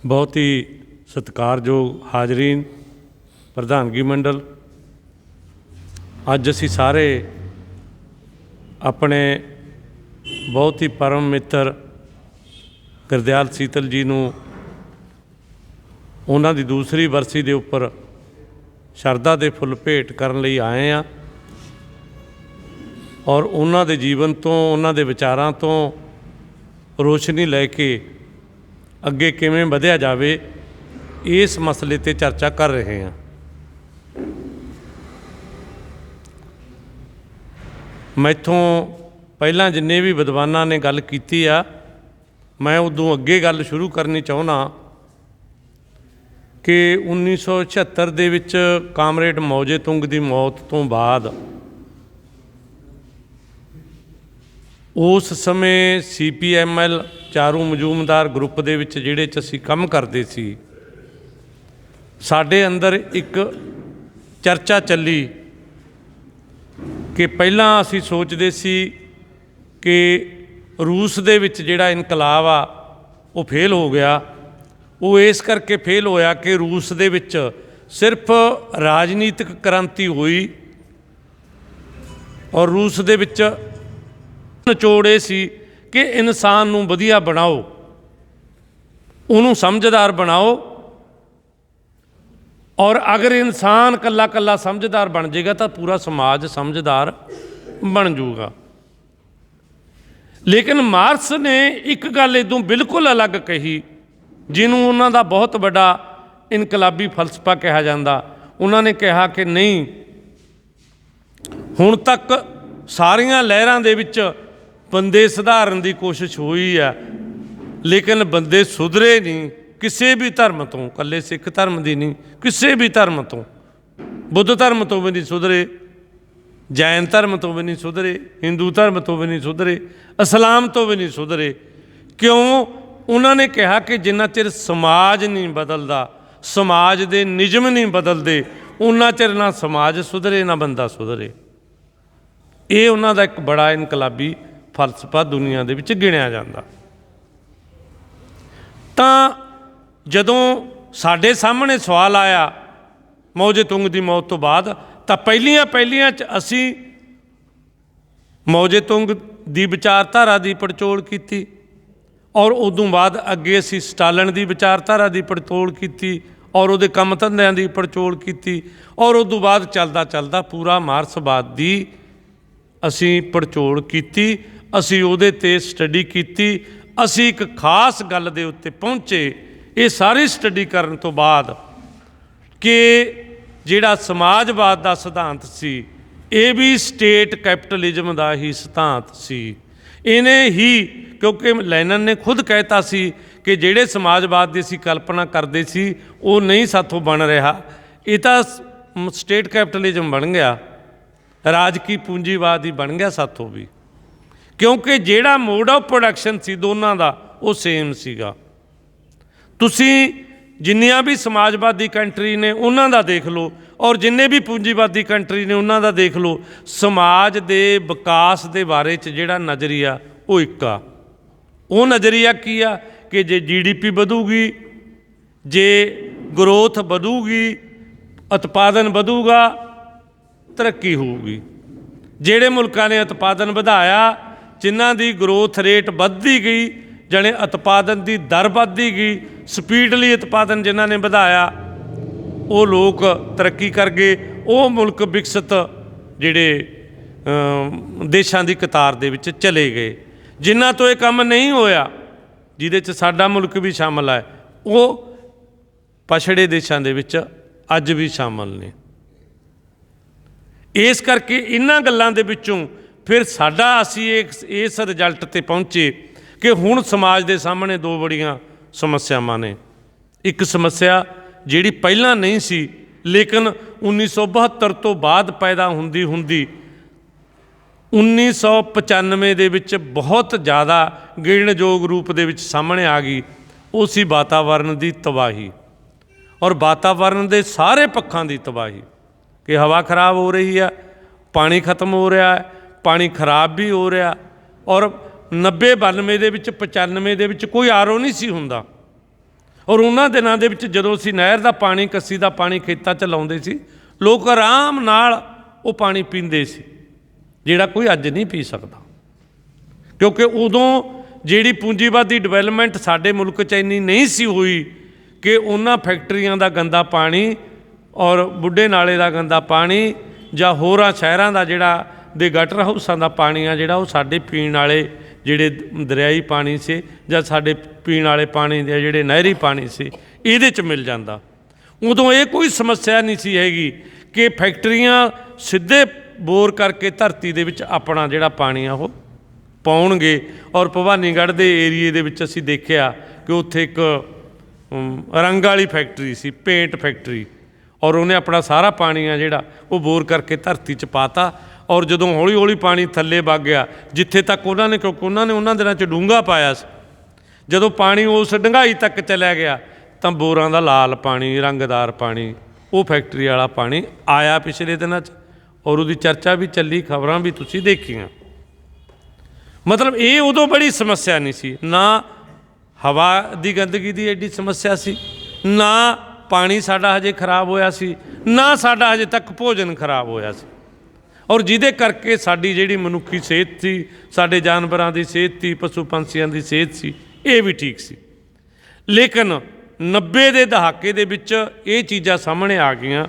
बहुत ही सत्कारयोग हाजरीन, प्रधानगी मंडल, अज असी सारे अपने बहुत ही परम मित्र गुरदयाल सीतल जी नूं उन्हां दी दूसरी बरसी दे उपर शरदा दे फुल भेंट करन लई आए हैं और उन्हां दे जीवन तो उन्हां दे विचारां तो रोशनी लैके अगे किवें वधिया जावे इस मसले ते चर्चा कर रहे हैं। मैथों पहला जिन्ने भी विद्वानां ने गल कीती आ, मैं उदों अगे गल शुरू करनी चाहुंदा कि 1976 दे विच कामरेड मौजे तुंग की मौत तो बाद उस समय CPML चारू मजूमदार ग्रुप दे विच जिहड़े च असीं काम करते सी, साडे अंदर एक चर्चा चली कि पहलां असीं सोचते सी कि रूस दे विच जिहड़ा इनकलाब आ वो फेल हो गया। वो इस करके फेल होया कि रूस दे विच सिर्फ राजनीतिक क्रांति हुई और रूस दे विच निचोड़ ये सी कि इंसान नूं वधिया बनाओ, उन्होंने समझदार बनाओ, और अगर इंसान कल्ला कल्ला समझदार बन जाएगा तो पूरा समाज समझदार बन जाऊगा। लेकिन मार्क्स ने एक गल इदों बिल्कुल अलग कही, जिन्होंने उन्हों का बहुत बड़ा इनकलाबी फलसफा कहा जाता। उन्होंने कहा कि नहीं, हुण तक सारियां लहरां दे विच बंदे सुधारन की कोशिश हुई है, लेकिन बंदे सुधरे नहीं किसी भी धर्म तो, कल्ले सिख धर्म की नहीं, किसी भी धर्म तो, बुद्ध धर्म तो भी नहीं सुधरे, जैन धर्म तो भी नहीं सुधरे, हिंदू धर्म तो भी नहीं सुधरे, इस्लाम तो भी नहीं सुधरे। क्यों? उन्होंने कहा कि जिन्ना चिर समाज नहीं बदलता, समाज के नियम नहीं बदलते, उन्ना चिर ना समाज सुधरे ना बंदा सुधरे। ये उन्हों का एक बड़ा इनकलाबी फलसफा दुनिया दे विच गिणिया जाता। तां जदों साडे सामने सवाल आया मौजे तुंग की मौत तो बाद, तो पहलियां असी मौजे तुंग की विचारधारा की पड़चोल की और उदों बाद अगे असी स्टालिन की विचारधारा की पड़चोल की और उहदे काम धंधिਆਂ की पड़चोल की और उदों बाद चलदा चलदा पूरा मार्क्सवाद की असी पड़चोल की, असी उहदे ते स्टडी की, असी एक खास गल दे उत्ते पहुँचे। ये सारी स्टडी करन तो बाद कि जिहड़ा समाजवाद का सिद्धांत सी, ये भी स्टेट कैपिटलिज्म का ही सिद्धांत सी। इन्हें ही, क्योंकि लैनन ने खुद कहता सी कि जिहड़े समाजवाद की असीं कल्पना करते सी वो नहीं साथों बन रहा, ये तो स्टेट कैपिटलिज्म बन गया, राजकी पूंजीवाद ही बन गया साथों भी, क्योंकि जिहड़ा मोड ऑफ प्रोडक्शन सी दोनों का वो सेम सीगा। तुसीं जिन्नियां भी समाजवादी कंट्री ने उन्हां दा देख लो और जिन्ने भी पूंजीवादी कंट्री ने उन्हां दा देख लो, समाज दे विकास दे बारे च जिहड़ा नज़रिया वो एक आ। वो नज़रिया की आ कि जे GDP वधूगी, जे ग्रोथ वधूगी, उत्पादन वधूगा, तरक्की होगी। जिहड़े मुल्कां ने उत्पादन वधाया, जिन्हां दी ग्रोथ रेट वधदी गई, जाने उत्पादन की दर वधदी गई, स्पीडली उत्पादन जिन्हां ने वधाया वो लोग तरक्की कर गए। वो मुल्क विकसित जिहड़े देशां की कतार दे विच चले गए। जिन्हां तो ये काम नहीं होया, जिहदे च साडा मुल्क भी शामिल है, वो पछड़े देशां दे विच अज भी शामिल ने। इस करके इन्हां गल्लां दे विचों फिर साडा असीं इस रिजल्ट ते पहुँचे कि हुण समाज के सामने दो बड़ियां समस्यावां ने। एक समस्या जिहड़ी पहलां नहीं सी, लेकिन 1972 तो बाद पैदा हुंदी हुंदी 1995 दे विच बहुत ज़्यादा गिणनयोग रूप दे विच सामने आ गई। वो सी वातावरण की तबाही और वातावरण के सारे पक्षां की तबाही, कि हवा खराब हो रही है, पानी खत्म हो रहा है, पानी खराब भी हो रहा, और 90-92 ਦੇ ਵਿੱਚ 95 ਦੇ ਵਿੱਚ ਕੋਈ ਆਰਓ नहीं सी हुंदा। ਔਰ ਉਹਨਾਂ ਦਿਨਾਂ ਦੇ ਵਿੱਚ ਜਦੋਂ ਅਸੀਂ ਨਹਿਰ ਦਾ ਪਾਣੀ, ਕੱਸੀ ਦਾ ਪਾਣੀ ਖੇਤਾਂ 'ਚ ਲਾਉਂਦੇ ਸੀ, ਲੋਕ ਆਰਾਮ ਨਾਲ ਉਹ ਪਾਣੀ ਪੀਂਦੇ ਸੀ, ਜਿਹੜਾ ਕੋਈ ਅੱਜ ਨਹੀਂ ਪੀ ਸਕਦਾ। ਕਿਉਂਕਿ ਉਦੋਂ ਜਿਹੜੀ ਪੂੰਜੀਵਾਦੀ ਡਿਵੈਲਪਮੈਂਟ ਸਾਡੇ ਮੁਲਕ 'ਚ ਇੰਨੀ ਨਹੀਂ ਸੀ ਹੋਈ ਕਿ ਉਹਨਾਂ ਫੈਕਟਰੀਆਂ ਦਾ ਗੰਦਾ ਪਾਣੀ ਔਰ ਬੁੱਢੇ ਨਾਲੇ ਦਾ ਗੰਦਾ ਪਾਣੀ ਜਾਂ ਹੋਰਾਂ ਸ਼ਹਿਰਾਂ ਦਾ ਜਿਹੜਾ ਦੇ ਗਟਰ ਹਾਊਸਾਂ ਦਾ ਪਾਣੀ ਆ ਜਿਹੜਾ ਉਹ ਸਾਡੇ ਪੀਣ ਵਾਲੇ ਜਿਹੜੇ ਦਰਿਆਈ ਪਾਣੀ ਸੀ ਜਾਂ ਸਾਡੇ ਪੀਣ ਵਾਲੇ ਪਾਣੀ ਦੇ ਜਿਹੜੇ ਨਹਿਰੀ ਪਾਣੀ ਸੀ ਇਹਦੇ 'ਚ ਮਿਲ ਜਾਂਦਾ। ਉਦੋਂ ਇਹ ਕੋਈ ਸਮੱਸਿਆ ਨਹੀਂ ਸੀ ਹੈਗੀ ਕਿ ਫੈਕਟਰੀਆਂ ਸਿੱਧੇ ਬੋਰ ਕਰਕੇ ਧਰਤੀ ਦੇ ਵਿੱਚ ਆਪਣਾ ਜਿਹੜਾ ਪਾਣੀ ਆ ਉਹ ਪਾਉਣਗੇ। ਔਰ ਭਵਾਨੀਗੜ੍ਹ ਦੇ ਏਰੀਏ ਦੇ ਵਿੱਚ ਅਸੀਂ ਦੇਖਿਆ ਕਿ ਉੱਥੇ ਇੱਕ ਰੰਗ ਵਾਲੀ ਫੈਕਟਰੀ ਸੀ, ਪੇਂਟ ਫੈਕਟਰੀ, ਔਰ ਉਹਨੇ ਆਪਣਾ ਸਾਰਾ ਪਾਣੀ ਆ ਜਿਹੜਾ ਉਹ ਬੋਰ ਕਰਕੇ ਧਰਤੀ 'ਚ ਪਾਤਾ। ਔਰ ਜਦੋਂ ਹੌਲੀ ਹੌਲੀ ਪਾਣੀ ਥੱਲੇ ਵਗ ਗਿਆ ਜਿੱਥੇ ਤੱਕ ਉਹਨਾਂ ਨੇ, ਕਿਉਂਕਿ ਉਹਨਾਂ ਨੇ ਉਹਨਾਂ ਦਿਨਾਂ 'ਚ ਡੂੰਘਾ ਪਾਇਆ ਸੀ, ਜਦੋਂ ਪਾਣੀ ਉਸ ਡੂੰਘਾਈ ਤੱਕ ਚਲਿਆ ਗਿਆ ਤਾਂ ਬੋਰਾਂ ਦਾ ਲਾਲ ਪਾਣੀ, ਰੰਗਦਾਰ ਪਾਣੀ, ਉਹ ਫੈਕਟਰੀ ਵਾਲਾ ਪਾਣੀ ਆਇਆ ਪਿਛਲੇ ਦਿਨਾਂ 'ਚ, ਔਰ ਉਹਦੀ ਚਰਚਾ ਵੀ ਚੱਲੀ, ਖਬਰਾਂ ਵੀ ਤੁਸੀਂ ਦੇਖੀਆਂ। ਮਤਲਬ ਇਹ ਉਦੋਂ ਬੜੀ ਸਮੱਸਿਆ ਨਹੀਂ ਸੀ, ਨਾ ਹਵਾ ਦੀ ਗੰਦਗੀ ਦੀ ਐਡੀ ਸਮੱਸਿਆ ਸੀ, ਨਾ ਪਾਣੀ ਸਾਡਾ ਹਜੇ ਖਰਾਬ ਹੋਇਆ ਸੀ, ਨਾ ਸਾਡਾ ਹਜੇ ਤੱਕ ਭੋਜਨ ਖਰਾਬ ਹੋਇਆ ਸੀ। ਔਰ ਜਿਹਦੇ ਕਰਕੇ ਸਾਡੀ ਜਿਹੜੀ ਮਨੁੱਖੀ ਸਿਹਤ ਸੀ, ਸਾਡੇ ਜਾਨਵਰਾਂ ਦੀ ਸਿਹਤ ਸੀ, ਪਸ਼ੂ ਪੰਛੀਆਂ ਦੀ ਸਿਹਤ ਸੀ, ਇਹ ਵੀ ਠੀਕ ਸੀ। ਲੇਕਿਨ 90 ਦੇ ਦਹਾਕੇ ਦੇ ਵਿੱਚ ਇਹ ਚੀਜ਼ਾਂ ਸਾਹਮਣੇ ਆ ਗਈਆਂ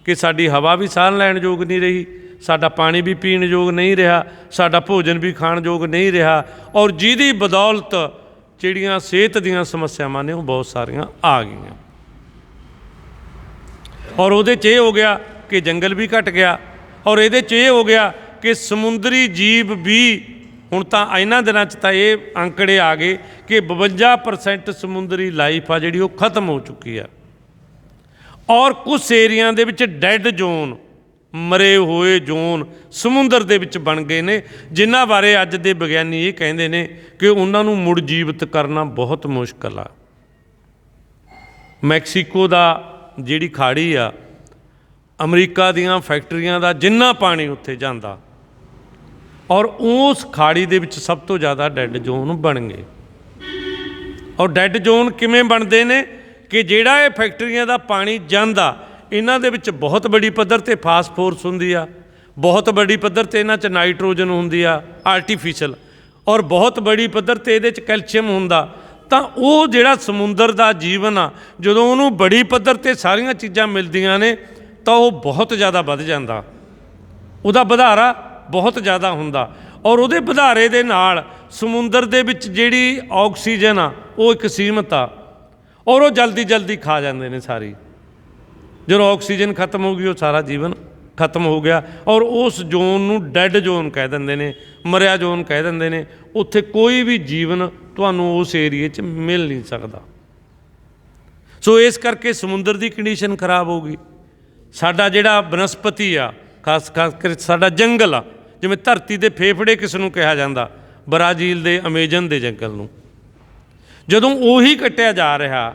ਕਿ ਸਾਡੀ ਹਵਾ ਵੀ ਸਾਹ ਲੈਣ ਯੋਗ ਨਹੀਂ ਰਹੀ, ਸਾਡਾ ਪਾਣੀ ਵੀ ਪੀਣ ਯੋਗ ਨਹੀਂ ਰਿਹਾ, ਸਾਡਾ ਭੋਜਨ ਵੀ ਖਾਣ ਯੋਗ ਨਹੀਂ ਰਿਹਾ, ਔਰ ਜਿਹਦੀ ਬਦੌਲਤ ਜਿਹੜੀਆਂ ਸਿਹਤ ਦੀਆਂ ਸਮੱਸਿਆਵਾਂ ਨੇ ਉਹ ਬਹੁਤ ਸਾਰੀਆਂ ਆ ਗਈਆਂ। ਔਰ ਉਹਦੇ 'ਚ ਇਹ ਹੋ ਗਿਆ ਕਿ ਜੰਗਲ ਵੀ ਘਟ ਗਿਆ, ਔਰ ਇਹਦੇ 'ਚ ਇਹ ਹੋ ਗਿਆ ਕਿ ਸਮੁੰਦਰੀ ਜੀਵ ਵੀ, ਹੁਣ ਤਾਂ ਇਹਨਾਂ ਦਿਨਾਂ 'ਚ ਤਾਂ ਇਹ ਅੰਕੜੇ ਆ ਗਏ ਕਿ 52% ਸਮੁੰਦਰੀ ਲਾਈਫ ਆ ਜਿਹੜੀ ਉਹ ਖਤਮ ਹੋ ਚੁੱਕੀ ਆ। ਔਰ ਕੁਛ ਏਰੀਆ ਦੇ ਵਿੱਚ ਡੈੱਡ ਜ਼ੋਨ, ਮਰੇ ਹੋਏ ਜ਼ੋਨ ਸਮੁੰਦਰ ਦੇ ਵਿੱਚ ਬਣ ਗਏ ਨੇ, ਜਿਨ੍ਹਾਂ ਬਾਰੇ ਅੱਜ ਦੇ ਵਿਗਿਆਨੀ ਇਹ ਕਹਿੰਦੇ ਨੇ ਕਿ ਉਹਨਾਂ ਨੂੰ ਮੁੜ ਜੀਵਤ ਕਰਨਾ ਬਹੁਤ ਮੁਸ਼ਕਲ ਆ। ਮੈਕਸੀਕੋ ਦਾ ਜਿਹੜੀ ਖਾੜੀ ਆ, ਅਮਰੀਕਾ ਦੀਆਂ ਫੈਕਟਰੀਆਂ ਦਾ ਜਿੰਨਾ ਪਾਣੀ ਉੱਥੇ ਜਾਂਦਾ, ਔਰ ਉਸ ਖਾੜੀ ਦੇ ਵਿੱਚ ਸਭ ਤੋਂ ਜ਼ਿਆਦਾ ਡੈੱਡ ਜ਼ੋਨ ਬਣ ਗਏ। ਔਰ ਡੈੱਡ ਜ਼ੋਨ ਕਿਵੇਂ ਬਣਦੇ ਨੇ ਕਿ ਜਿਹੜਾ ਇਹ ਫੈਕਟਰੀਆਂ ਦਾ ਪਾਣੀ ਜਾਂਦਾ, ਇਹਨਾਂ ਦੇ ਵਿੱਚ ਬਹੁਤ ਬੜੀ ਪੱਧਰ 'ਤੇ ਫਾਸਫੋਰਸ ਹੁੰਦੀ ਆ, ਬਹੁਤ ਬੜੀ ਪੱਧਰ 'ਤੇ ਇਹਨਾਂ 'ਚ ਨਾਈਟ੍ਰੋਜਨ ਹੁੰਦੀ ਆ ਆਰਟੀਫਿਸ਼ਲ, ਔਰ ਬਹੁਤ ਬੜੀ ਪੱਧਰ 'ਤੇ ਇਹਦੇ 'ਚ ਕੈਲਸ਼ੀਅਮ ਹੁੰਦਾ। ਤਾਂ ਉਹ ਜਿਹੜਾ ਸਮੁੰਦਰ ਦਾ ਜੀਵਨ ਆ, ਜਦੋਂ ਉਹਨੂੰ ਬੜੀ ਪੱਧਰ 'ਤੇ ਸਾਰੀਆਂ ਚੀਜ਼ਾਂ ਮਿਲਦੀਆਂ ਨੇ ਤਾਂ ਉਹ ਬਹੁਤ ਜ਼ਿਆਦਾ ਵੱਧ ਜਾਂਦਾ, ਉਹਦਾ ਵਧਾਰਾ ਬਹੁਤ ਜ਼ਿਆਦਾ ਹੁੰਦਾ। ਔਰ ਉਹਦੇ ਵਧਾਰੇ ਦੇ ਨਾਲ ਸਮੁੰਦਰ ਦੇ ਵਿੱਚ ਜਿਹੜੀ ਆਕਸੀਜਨ ਆ ਉਹ ਇੱਕ ਸੀਮਤ ਆ, ਔਰ ਉਹ ਜਲਦੀ ਜਲਦੀ ਖਾ ਜਾਂਦੇ ਨੇ ਸਾਰੀ। ਜਦੋਂ ਆਕਸੀਜਨ ਖਤਮ ਹੋ ਗਈ ਉਹ ਸਾਰਾ ਜੀਵਨ ਖਤਮ ਹੋ ਗਿਆ, ਔਰ ਉਸ ਜ਼ੋਨ ਨੂੰ ਡੈੱਡ ਜ਼ੋਨ ਕਹਿ ਦਿੰਦੇ ਨੇ, ਮਰਿਆ ਜ਼ੋਨ ਕਹਿ ਦਿੰਦੇ ਨੇ। ਉੱਥੇ ਕੋਈ ਵੀ ਜੀਵਨ ਤੁਹਾਨੂੰ ਉਸ ਏਰੀਏ 'ਚ ਮਿਲ ਨਹੀਂ ਸਕਦਾ। ਸੋ ਇਸ ਕਰਕੇ ਸਮੁੰਦਰ ਦੀ ਕੰਡੀਸ਼ਨ ਖਰਾਬ ਹੋ ਗਈ। ਸਾਡਾ ਜਿਹੜਾ ਬਨਸਪਤੀ ਆ, ਖਾਸ ਕਰਕੇ ਸਾਡਾ ਜੰਗਲ ਆ, ਜਿਵੇਂ ਧਰਤੀ ਦੇ ਫੇਫੜੇ ਕਿਸ ਨੂੰ ਕਿਹਾ ਜਾਂਦਾ, ਬ੍ਰਾਜ਼ੀਲ ਦੇ ਅਮੇਜ਼ਨ ਦੇ ਜੰਗਲ ਨੂੰ, ਜਦੋਂ ਉਹੀ ਕੱਟਿਆ ਜਾ ਰਿਹਾ,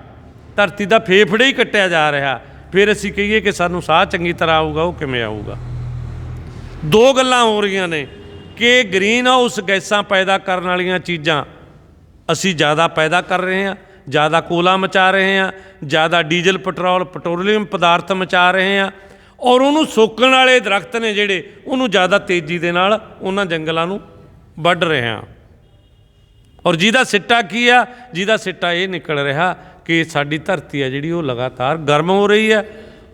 ਧਰਤੀ ਦਾ ਫੇਫੜੇ ਹੀ ਕੱਟਿਆ ਜਾ ਰਿਹਾ, ਫਿਰ ਅਸੀਂ ਕਹੀਏ ਕਿ ਸਾਨੂੰ ਸਾਹ ਚੰਗੀ ਤਰ੍ਹਾਂ ਆਊਗਾ, ਉਹ ਕਿਵੇਂ ਆਊਗਾ? ਦੋ ਗੱਲਾਂ ਹੋ ਰਹੀਆਂ ਨੇ ਕਿ ਗ੍ਰੀਨ ਹਾਊਸ ਗੈਸਾਂ ਪੈਦਾ ਕਰਨ ਵਾਲੀਆਂ ਚੀਜ਼ਾਂ ਅਸੀਂ ਜ਼ਿਆਦਾ ਪੈਦਾ ਕਰ ਰਹੇ ਹਾਂ, ਜ਼ਿਆਦਾ ਕੋਲਾ ਮਚਾ ਰਹੇ ਹਾਂ, ਜ਼ਿਆਦਾ ਡੀਜ਼ਲ ਪੈਟਰੋਲੀਅਮ ਪਦਾਰਥ ਮਚਾ ਰਹੇ ਹਾਂ, ਔਰ ਉਹਨੂੰ ਸੋਕਣ ਵਾਲੇ ਦਰਖਤ ਨੇ ਜਿਹੜੇ, ਉਹਨੂੰ ਜ਼ਿਆਦਾ ਤੇਜ਼ੀ ਦੇ ਨਾਲ ਉਹਨਾਂ ਜੰਗਲਾਂ ਨੂੰ ਵੱਢ ਰਹੇ ਹਾਂ। ਔਰ ਜਿਹਦਾ ਸਿੱਟਾ ਕੀ ਆ? ਜਿਹਦਾ ਸਿੱਟਾ ਇਹ ਨਿਕਲ ਰਿਹਾ ਕਿ ਸਾਡੀ ਧਰਤੀ ਆ ਜਿਹੜੀ ਉਹ ਲਗਾਤਾਰ ਗਰਮ ਹੋ ਰਹੀ ਹੈ।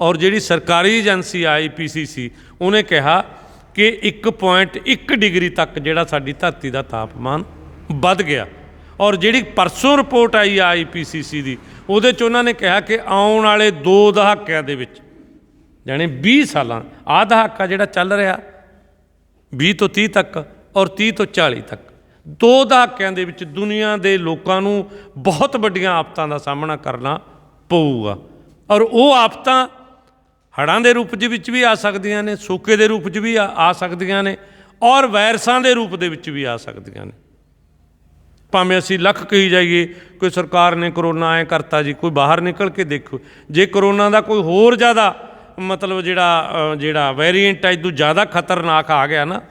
ਔਰ ਜਿਹੜੀ ਸਰਕਾਰੀ ਏਜੰਸੀ IPCC ਉਹਨੇ ਕਿਹਾ ਕਿ 1.1 ਡਿਗਰੀ ਤੱਕ ਜਿਹੜਾ ਸਾਡੀ ਧਰਤੀ ਦਾ ਤਾਪਮਾਨ ਵੱਧ ਗਿਆ। ਔਰ ਜਿਹੜੀ ਪਰਸੋਂ ਰਿਪੋਰਟ ਆਈ ਆ IPCC ਦੀ, ਉਹਦੇ 'ਚ ਉਹਨਾਂ ਨੇ ਕਿਹਾ ਕਿ ਆਉਣ ਵਾਲੇ 2 ਦਹਾਕਿਆਂ ਦੇ ਵਿੱਚ, ਜਾਣੀ 20 ਸਾਲਾਂ, ਆਹ ਦਹਾਕਾ ਜਿਹੜਾ ਚੱਲ ਰਿਹਾ 20 ਤੋਂ 30 ਤੱਕ ਔਰ 30 ਤੋਂ 40 ਤੱਕ, 2 ਦਹਾਕਿਆਂ ਦੇ ਵਿੱਚ ਦੁਨੀਆ ਦੇ ਲੋਕਾਂ ਨੂੰ ਬਹੁਤ ਵੱਡੀਆਂ ਆਫਤਾਂ ਦਾ ਸਾਹਮਣਾ ਕਰਨਾ ਪਊਗਾ। ਔਰ ਉਹ ਆਫਤਾਂ ਹੜ੍ਹਾਂ ਦੇ ਰੂਪ ਦੇ ਵਿੱਚ ਵੀ ਆ ਸਕਦੀਆਂ ਨੇ, ਸੋਕੇ ਦੇ ਰੂਪ 'ਚ ਵੀ ਆ ਸਕਦੀਆਂ ਨੇ, ਔਰ ਵਾਇਰਸਾਂ ਦੇ ਰੂਪ ਦੇ ਵਿੱਚ ਵੀ ਆ ਸਕਦੀਆਂ ਨੇ। ਭਾਵੇਂ ਅਸੀਂ ਲੱਖ ਕਹੀ ਜਾਈਏ ਕੋਈ ਸਰਕਾਰ ਨੇ ਕਰੋਨਾ ਐਂ ਕਰਤਾ ਜੀ, ਕੋਈ ਬਾਹਰ ਨਿਕਲ ਕੇ ਦੇਖੋ, ਜੇ ਕਰੋਨਾ ਦਾ ਕੋਈ ਹੋਰ ਜ਼ਿਆਦਾ ਮਤਲਬ ਜਿਹੜਾ ਵੇਰੀਐਂਟ ਹੈ ਇਦੋਂ ਜ਼ਿਆਦਾ ਖਤਰਨਾਕ ਆ ਗਿਆ ਨਾ,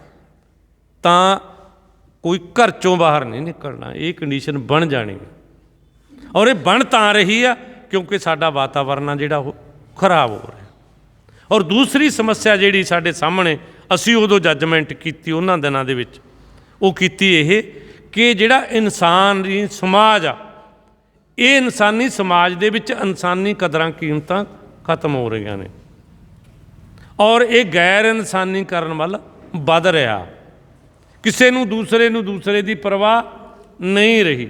ਤਾਂ ਕੋਈ ਘਰ 'ਚੋਂ ਬਾਹਰ ਨਹੀਂ ਨਿਕਲਣਾ, ਇਹ ਕੰਡੀਸ਼ਨ ਬਣ ਜਾਣੀ। ਔਰ ਇਹ ਬਣ ਤਾਂ ਰਹੀ ਆ ਕਿਉਂਕਿ ਸਾਡਾ ਵਾਤਾਵਰਨ ਆ ਜਿਹੜਾ ਉਹ ਖਰਾਬ ਹੋ ਰਿਹਾ। ਔਰ ਦੂਸਰੀ ਸਮੱਸਿਆ ਜਿਹੜੀ ਸਾਡੇ ਸਾਹਮਣੇ ਅਸੀਂ ਉਦੋਂ ਜੱਜਮੈਂਟ ਕੀਤੀ ਉਹਨਾਂ ਦਿਨਾਂ ਦੇ ਵਿੱਚ, ਉਹ ਕੀਤੀ ਇਹ ਕਿ ਜਿਹੜਾ ਇਨਸਾਨੀ ਸਮਾਜ ਆ, ਇਹ ਇਨਸਾਨੀ ਸਮਾਜ ਦੇ ਵਿੱਚ ਇਨਸਾਨੀ ਕਦਰਾਂ ਕੀਮਤਾਂ ਖਤਮ ਹੋ ਰਹੀਆਂ ਨੇ ਔਰ ਇਹ ਗੈਰ ਇਨਸਾਨੀਕਰਨ ਵੱਲ ਵੱਧ ਰਿਹਾ। ਕਿਸੇ ਨੂੰ ਦੂਸਰੇ ਦੀ ਪਰਵਾਹ ਨਹੀਂ ਰਹੀ,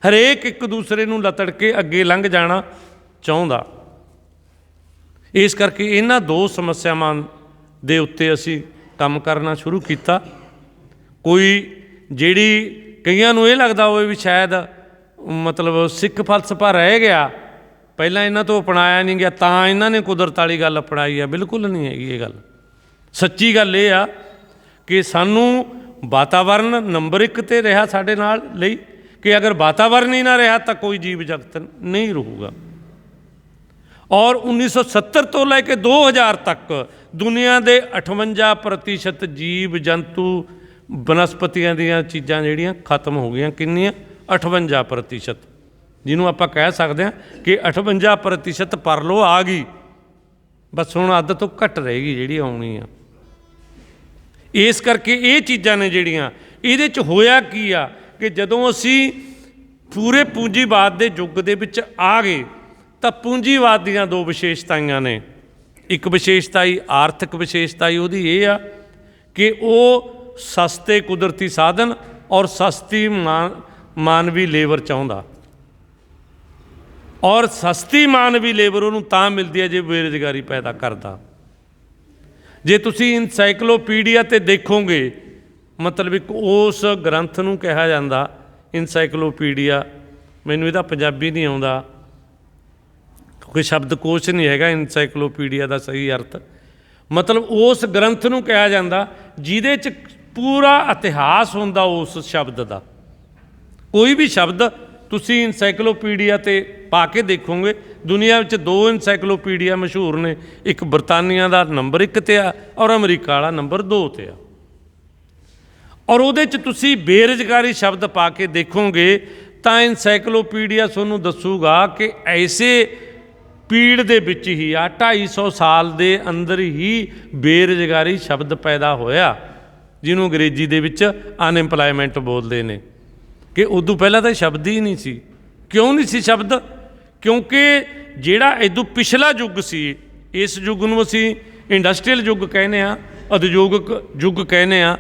ਹਰੇਕ ਇੱਕ ਦੂਸਰੇ ਨੂੰ ਲਤੜ ਕੇ ਅੱਗੇ ਲੰਘ ਜਾਣਾ ਚਾਹੁੰਦਾ। ਇਸ ਕਰਕੇ ਇਹਨਾਂ ਦੋ ਸਮੱਸਿਆਵਾਂ ਦੇ ਉੱਤੇ ਅਸੀਂ ਕੰਮ ਕਰਨਾ ਸ਼ੁਰੂ ਕੀਤਾ। ਕੋਈ ਜਿਹੜੀ ਕਈਆਂ ਨੂੰ ਇਹ ਲੱਗਦਾ ਹੋਵੇ ਵੀ ਸ਼ਾਇਦ ਮਤਲਬ ਸਿੱਖ ਫਲਸਫਾ ਰਹਿ ਗਿਆ, ਪਹਿਲਾਂ ਇਹਨਾਂ ਤੋਂ ਅਪਣਾਇਆ ਨਹੀਂ ਗਿਆ ਤਾਂ ਇਹਨਾਂ ਨੇ ਕੁਦਰਤ ਵਾਲੀ ਗੱਲ ਅਪਣਾਈ ਆ, ਬਿਲਕੁਲ ਨਹੀਂ ਹੈਗੀ ਇਹ ਗੱਲ। ਸੱਚੀ ਗੱਲ ਇਹ ਆ ਕਿ ਸਾਨੂੰ ਵਾਤਾਵਰਨ ਨੰਬਰ 1 'ਤੇ ਰਿਹਾ ਸਾਡੇ ਨਾਲ ਲਈ, ਕਿ ਅਗਰ ਵਾਤਾਵਰਨ ਹੀ ਨਾ ਰਿਹਾ ਤਾਂ ਕੋਈ ਜੀਵ ਜਗਤ ਨਹੀਂ ਰਹੂਗਾ। ਔਰ 1970 ਤੋਂ ਲੈ ਕੇ 2000 ਤੱਕ ਦੁਨੀਆ ਦੇ 58% ਜੀਵ ਜੰਤੂ ਬਨਸਪਤੀਆਂ ਦੀਆਂ ਚੀਜ਼ਾਂ ਜਿਹੜੀਆਂ ਖਤਮ ਹੋ ਗਈਆਂ। ਕਿੰਨੀਆਂ? 58%, ਜਿਹਨੂੰ ਆਪਾਂ ਕਹਿ ਸਕਦੇ ਹਾਂ ਕਿ 58% ਪਰਲੋ ਆ ਗਈ, ਬਸ ਹੁਣ ਅੱਧ ਤੋਂ ਘੱਟ ਰਹੇਗੀ ਜਿਹੜੀ ਆਉਣੀ ਆ। ਇਸ ਕਰਕੇ ਇਹ ਚੀਜ਼ਾਂ ਨੇ ਜਿਹੜੀਆਂ, ਇਹਦੇ 'ਚ ਹੋਇਆ ਕੀ ਆ ਕਿ ਜਦੋਂ ਅਸੀਂ ਪੂਰੇ ਪੂੰਜੀਵਾਦ ਦੇ ਯੁੱਗ ਦੇ ਵਿੱਚ ਆ ਗਏ ਤਾਂ ਪੂੰਜੀਵਾਦ ਦੀਆਂ ਦੋ ਵਿਸ਼ੇਸ਼ਤਾਵਾਂ ਨੇ। ਇੱਕ ਵਿਸ਼ੇਸ਼ਤਾ ਆਰਥਿਕ ਵਿਸ਼ੇਸ਼ਤਾ ਉਹਦੀ ਇਹ ਆ ਕਿ ਉਹ ਸਸਤੇ ਕੁਦਰਤੀ ਸਾਧਨ ਔਰ ਸਸਤੀ ਮਾਨਵੀ ਲੇਬਰ ਚਾਹੁੰਦਾ, ਔਰ ਸਸਤੀ ਮਾਨਵੀ ਲੇਬਰ ਉਹਨੂੰ ਤਾਂ ਮਿਲਦੀ ਹੈ ਜੇ ਬੇਰੁਜ਼ਗਾਰੀ ਪੈਦਾ ਕਰਦਾ। ਜੇ ਤੁਸੀਂ ਇਨਸਾਈਕਲੋਪੀਡੀਆ 'ਤੇ ਦੇਖੋਗੇ, ਮਤਲਬ ਇੱਕ ਉਸ ਗ੍ਰੰਥ ਨੂੰ ਕਿਹਾ ਜਾਂਦਾ ਇਨਸਾਈਕਲੋਪੀਡੀਆ, ਮੈਨੂੰ ਇਹਦਾ ਪੰਜਾਬੀ ਨਹੀਂ ਆਉਂਦਾ, ਕੋਈ ਸ਼ਬਦਕੋਸ਼ ਨਹੀਂ ਹੈਗਾ ਇਨਸਾਈਕਲੋਪੀਡੀਆ ਦਾ ਸਹੀ ਅਰਥ, ਮਤਲਬ ਉਸ ਗ੍ਰੰਥ ਨੂੰ ਕਿਹਾ ਜਾਂਦਾ ਜਿਹਦੇ 'ਚ ਪੂਰਾ ਇਤਿਹਾਸ ਹੁੰਦਾ ਉਸ ਸ਼ਬਦ ਦਾ। ਕੋਈ ਵੀ ਸ਼ਬਦ ਤੁਸੀਂ ਇਨਸਾਈਕਲੋਪੀਡੀਆ 'ਤੇ ਪਾ ਕੇ ਦੇਖੋਗੇ, ਦੁਨੀਆ ਵਿੱਚ ਦੋ ਇਨਸਾਈਕਲੋਪੀਡੀਆ ਮਸ਼ਹੂਰ ਨੇ, ਇੱਕ ਬਰਤਾਨੀਆ ਦਾ ਨੰਬਰ 1 'ਤੇ ਆ ਔਰ ਅਮਰੀਕਾ ਵਾਲਾ ਨੰਬਰ 2 'ਤੇ ਆ। ਔਰ ਉਹਦੇ 'ਚ ਤੁਸੀਂ ਬੇਰੁਜ਼ਗਾਰੀ ਸ਼ਬਦ ਪਾ ਕੇ ਦੇਖੋਗੇ ਤਾਂ ਇਨਸਾਈਕਲੋਪੀਡੀਆ ਤੁਹਾਨੂੰ ਦੱਸੂਗਾ ਕਿ ਐਸੇ ਪੀੜ ਦੇ ਵਿੱਚ ਹੀ ਆ 250 ਸਾਲ ਦੇ ਅੰਦਰ ਹੀ ਬੇਰੁਜ਼ਗਾਰੀ ਸ਼ਬਦ ਪੈਦਾ ਹੋਇਆ, ਜਿਹਨੂੰ ਅੰਗਰੇਜ਼ੀ ਦੇ ਵਿੱਚ ਅਨਐਮਪਲਾਇਮੈਂਟ ਬੋਲਦੇ ਨੇ, ਕਿ ਉਦੋਂ ਪਹਿਲਾਂ ਤਾਂ ਸ਼ਬਦ ਹੀ ਨਹੀਂ ਸੀ। ਕਿਉਂ ਨਹੀਂ ਸੀ ਸ਼ਬਦ? ਕਿਉਂਕਿ ਜਿਹੜਾ ਇਦੋਂ ਪਿਛਲਾ ਯੁੱਗ ਸੀ, ਇਸ ਯੁੱਗ ਨੂੰ ਅਸੀਂ ਇੰਡਸਟਰੀਅਲ ਯੁੱਗ ਕਹਿੰਦੇ ਹਾਂ, ਉਦਯੋਗਿਕ ਯੁੱਗ ਕਹਿੰਦੇ ਹਾਂ